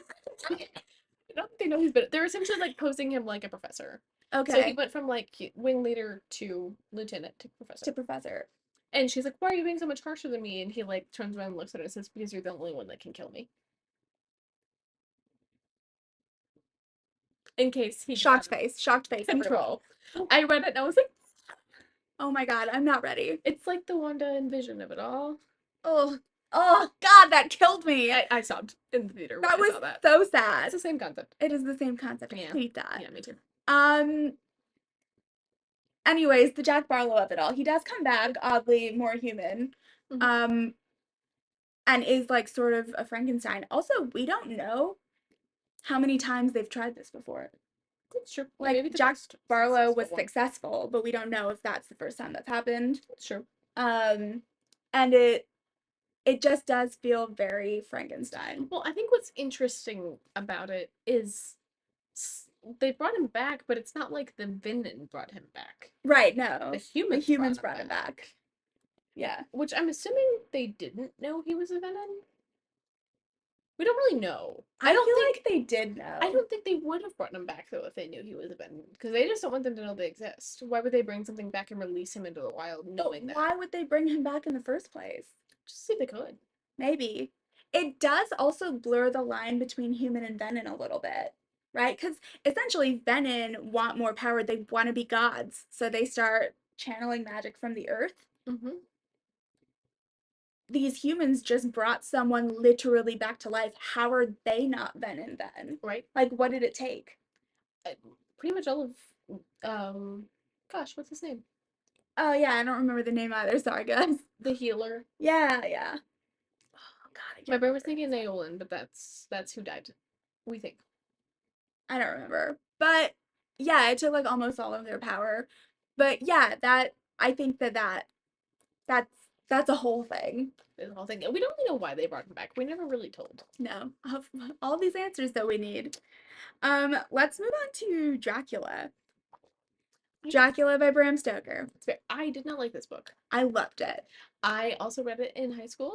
don't think they know he's been. They're essentially like posing him like a professor. Okay. So he went from like wing leader to lieutenant to professor. To professor. And she's like, "Why are you being so much harsher than me?" And he like turns around and looks at her and says, "Because you're the only one that can kill me." In case he shocked face control. I read it and I was like, "Oh my god, I'm not ready." It's like the Wanda and Vision of it all. Oh, oh god, that killed me. I sobbed in the theater. That was so sad. It's the same concept. It is the same concept. I hate that. Yeah, me too. Anyways, the Jack Barlow of it all. He does come back, oddly more human. And is like sort of a Frankenstein. Also, we don't know how many times they've tried this before. That's true. Like maybe Jack Barlow was successful, but we don't know if that's the first time that's happened. That's true. And it just does feel very Frankenstein. Well, I think what's interesting about it is they brought him back, but it's not like the Venom brought him back. Right, no. The humans brought him back. Yeah. Which I'm assuming they didn't know he was a Venom. We don't really know. I don't feel like they did know. I don't think they would have brought him back though if they knew he was a Venom, because they just don't want them to know they exist. Why would they bring something back and release him into the wild knowing that? Why would they bring him back in the first place? Just see if they could. Maybe. It does also blur the line between human and Venom a little bit, right? Because essentially Venom want more power. They want to be gods, so they start channeling magic from the earth. These humans just brought someone literally back to life. How are they not Venom then? Right. Like, what did it take? Pretty much all of, gosh, what's his name? Oh, yeah, I don't remember the name either. Sorry, guys. The healer. Yeah. Oh, God. My brain was thinking Naolan, but that's who died. We think. I don't remember. But, yeah, it took, like, almost all of their power. But, yeah, I think that's a whole thing. The whole thing. We don't really know why they brought him back. We never really told. No. All these answers that we need. Let's move on to Dracula. Dracula by Bram Stoker. I did not like this book. I loved it. I also read it in high school,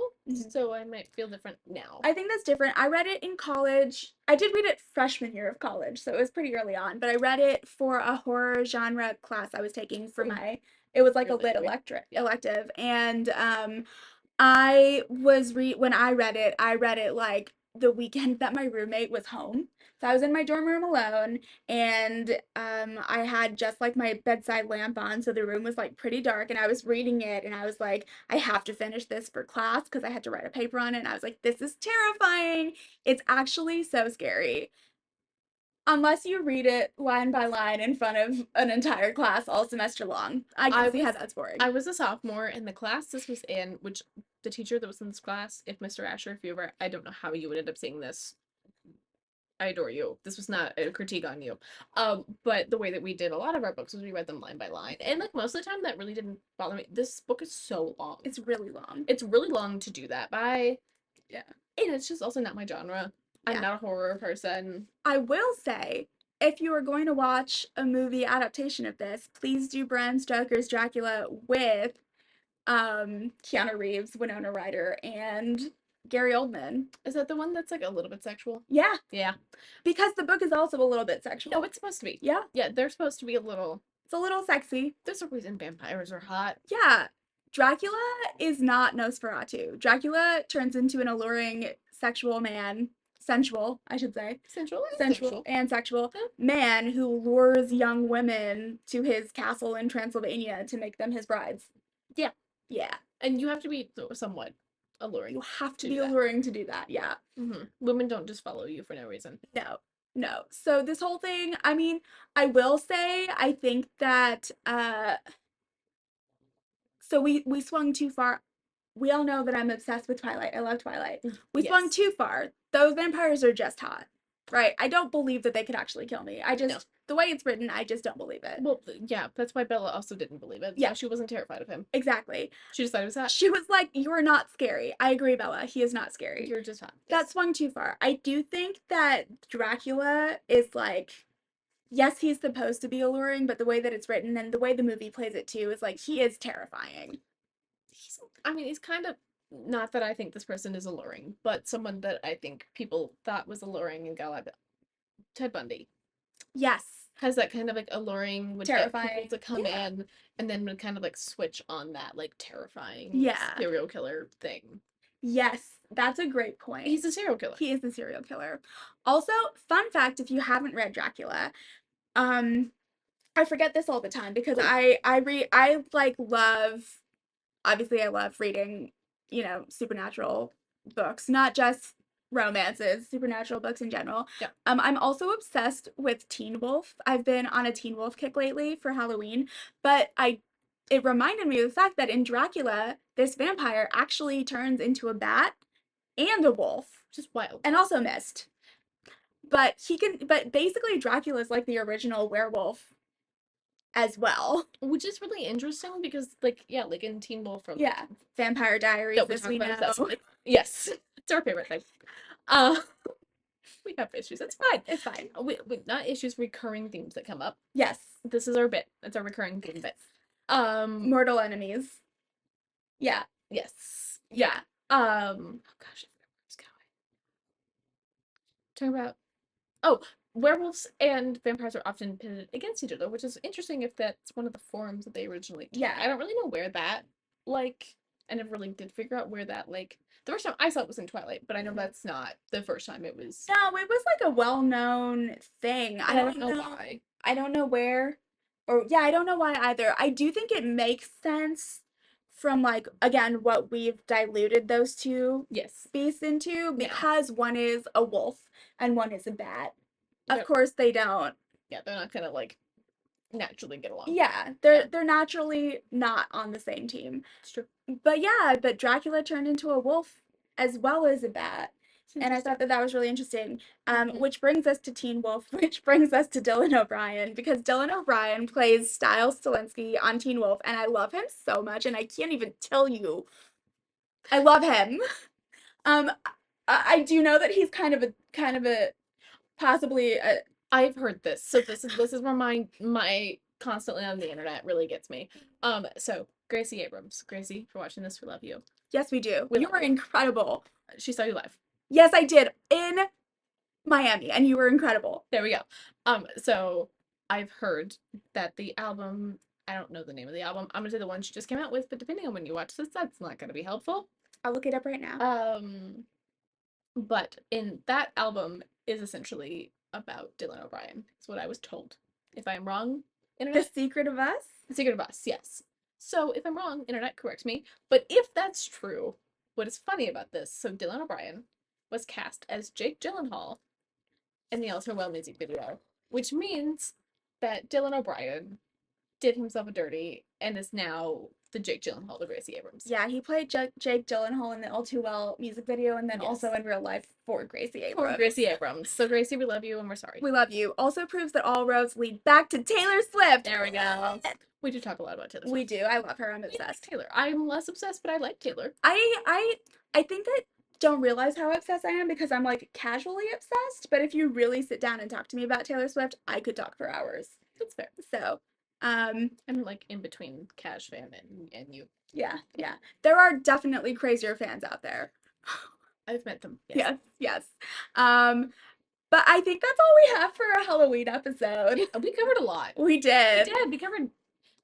so I might feel different now. I think that's different. I read it in college. I did read it freshman year of college, so it was pretty early on, but I read it for a horror genre class I was taking for it was like a lit elective, and when I read it like the weekend that my roommate was home. So I was in my dorm room alone, and I had just like my bedside lamp on, so the room was like pretty dark, and I was reading it, and I was like, I have to finish this for class because I had to write a paper on it, and I was like, this is terrifying. It's actually so scary. Unless you read it line by line in front of an entire class all semester long. I can see how that's boring. I was a sophomore, and the class this was in, which the teacher that was in this class, if Mr. Asher, if you ever, I don't know how you would end up seeing this. I adore you. This was not a critique on you. But the way that we did a lot of our books was we read them line by line. And like most of the time that really didn't bother me. This book is so long. It's really long. It's really long to do that by. Yeah. And it's just also not my genre. I'm not a horror person. I will say, if you are going to watch a movie adaptation of this, please do Bram Stoker's Dracula with Keanu Reeves, Winona Ryder, and Gary Oldman. Is that the one that's like a little bit sexual? Yeah. Yeah. Because the book is also a little bit sexual. Oh, it's supposed to be. Yeah. Yeah, they're supposed to be a little. It's a little sexy. There's a reason vampires are hot. Yeah. Dracula is not Nosferatu. Dracula turns into an alluring sexual man. Sensual, I should say. Sensual and sexual man who lures young women to his castle in Transylvania to make them his brides. Yeah. Yeah. And you have to be somewhat alluring. You have to be alluring to do that, yeah. Women don't just follow you for no reason. No. So this whole thing, I mean, I will say, I think that, so we swung too far. we all know that I'm obsessed with Twilight. I love Twilight. We Yes. swung too far. Those vampires are just hot. Right? I don't believe that they could actually kill me. No. The way it's written, I just don't believe it. Well, yeah, that's why Bella also didn't believe it. Yeah. She wasn't terrified of him. Exactly. She decided it was hot. She was like, "You are not scary." I agree, Bella. He is not scary. You're just hot. That Yes. swung too far. I do think that Dracula is like, yes, he's supposed to be alluring, but the way that it's written and the way the movie plays it too is like, he is terrifying. He's kind of, not that I think this person is alluring, but someone that I think people thought was alluring and got like Ted Bundy. Yes. Has that kind of like alluring, would Terrifying. get people to come in, and then would kind of like switch on that like terrifying serial killer thing. Yes, that's a great point. He's a serial killer. He is a serial killer. Also, fun fact, if you haven't read Dracula, I forget this all the time because I love reading, supernatural books, not just romances, supernatural books in general. Yeah. I'm also obsessed with Teen Wolf. I've been on a Teen Wolf kick lately for Halloween, but it reminded me of the fact that in Dracula, this vampire actually turns into a bat and a wolf. Just wild. And also mist. But basically Dracula is like the original werewolf as well. Which is really interesting because like in Teen Wolf from Vampire Diaries, as we know. Yes. It's our favorite thing. We have issues. It's fine. It's fine. We not issues, recurring themes that come up. Yes. This is our bit. It's our recurring theme bit. Mortal enemies. Yeah. Yes. Yeah. Oh gosh, I forgot where I was going. Talking about werewolves and vampires are often pitted against each other, which is interesting if that's one of the forms that they originally took. Yeah. I don't really know where that I never really did figure out where that the first time I saw it was in Twilight, but I know that's not the first time it was. No, it was like a well-known thing. I don't know why. I don't know where, I don't know why either. I do think it makes sense from like, again, what we've diluted those two beasts into, because one is a wolf and one is a bat. Of course they don't. Yeah, they're not gonna like naturally get along. Yeah, they're naturally not on the same team. It's true. But but Dracula turned into a wolf as well as a bat. And I thought that was really interesting. Which brings us to Teen Wolf, which brings us to Dylan O'Brien, because Dylan O'Brien plays Stiles Stilinski on Teen Wolf, and I love him so much, and I can't even tell you. I love him. I do know that he's kind of a possibly a. I've heard this, so this is where my constantly on the internet really gets me. So Gracie Abrams, Gracie, if you're watching this, we love you. Yes, we do. You were incredible. She saw you live. Yes, I did, in Miami, and you were incredible. There we go. So I've heard that the album, I don't know the name of the album. I'm gonna say the one she just came out with, but depending on when you watch this, that's not gonna be helpful. I'll look it up right now. But in that album is essentially about Dylan O'Brien. That's what I was told. If I am wrong, internet. The Secret of Us? The Secret of Us, yes. So if I'm wrong, internet, correct me. But if that's true, what is funny about this, so Dylan O'Brien was cast as Jake Gyllenhaal in the All Too Well music video, which means that Dylan O'Brien did himself a dirty and is now the Jake Gyllenhaal to Gracie Abrams. Yeah, he played Jake Gyllenhaal in the All Too Well music video, and then also in real life for Gracie Abrams. For Gracie Abrams. So Gracie, we love you and we're sorry. We love you. Also proves that all roads lead back to Taylor Swift. There we go. We do talk a lot about Taylor Swift. We do. I love her. I'm obsessed. Like Taylor. I'm less obsessed, but I like Taylor. I think that don't realize how obsessed I am because I'm like casually obsessed, but if you really sit down and talk to me about Taylor Swift, I could talk for hours. That's fair. So, I'm like in between Cash fan and you. Yeah. There are definitely crazier fans out there. I've met them. Yes. But I think that's all we have for a Halloween episode. We covered a lot. We did. We covered.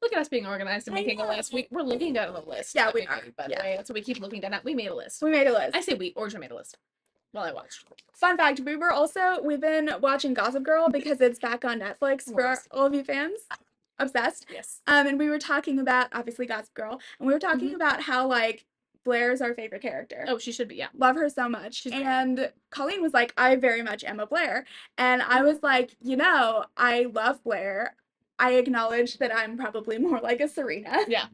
Look at us being organized and making a list. We're looking down the list. Yeah, we are. By the way, that's what we keep looking down at. We made a list. I say we. Orja made a list. While I watched. Fun fact: we've been watching Gossip Girl because it's back on Netflix for all of you fans. Obsessed. Yes. And we were talking about obviously Gossip Girl, and we were talking about how like Blair's our favorite character. Oh, she should be. Yeah. Love her so much. And Colleen was like, I very much am a Blair, and I was like, I love Blair. I acknowledge that I'm probably more like a Serena. Yeah.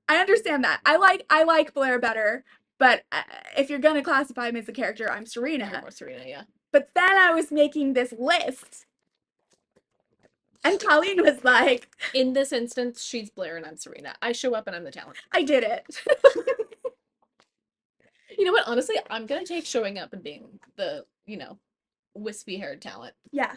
I understand that. I like Blair better, but if you're gonna classify me as a character, I'm Serena. You're more Serena, yeah. But then I was making this list, and Colleen was like, in this instance, she's Blair and I'm Serena. I show up and I'm the talent. I did it. You know what? Honestly, I'm gonna take showing up and being the, wispy haired talent. Yeah.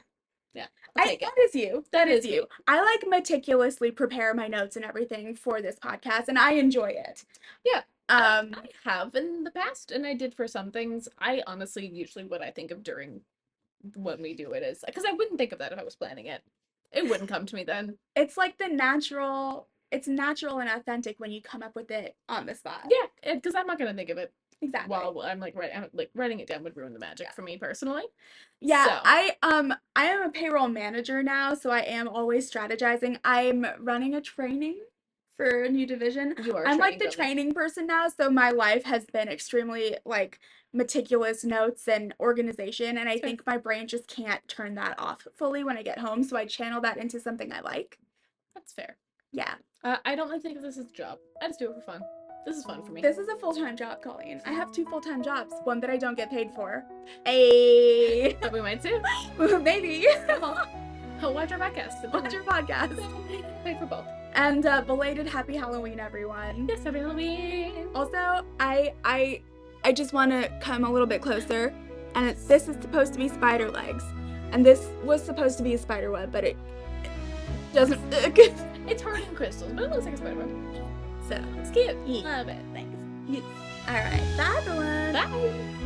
Yeah. That is you. That is you. me. I like meticulously prepare my notes and everything for this podcast, and I enjoy it. Yeah. I have in the past, and I did for some things. I honestly, usually what I think of during when we do it is, because I wouldn't think of that if I was planning it. It wouldn't come to me then. It's like it's natural and authentic when you come up with it on the spot. Yeah, because I'm not going to think of it. Exactly. While I'm writing it down would ruin the magic for me personally. Yeah, so. I am a payroll manager now, so I am always strategizing. I'm running a training for a new division. I'm like the training person now, so my life has been extremely like meticulous notes and organization, and I think my brain just can't turn that off fully when I get home, so I channel that into something I like. That's fair. Yeah. I don't really think of this as a job. I just do it for fun. This is fun for me. This is a full-time job, Colleen. I have 2 full-time jobs. One that I don't get paid for. Hey. But we might too. Maybe. Watch our podcast. Watch our podcast. Pay for both. And belated happy Halloween, everyone. Yes, happy Halloween. Also, I just want to come a little bit closer. And this is supposed to be spider legs. And this was supposed to be a spider web, but it doesn't. It's hard in crystals, but it looks like a spider web. So it's cute. Yeah. Love it. Thanks. Yes. All right. Bye, everyone. Bye.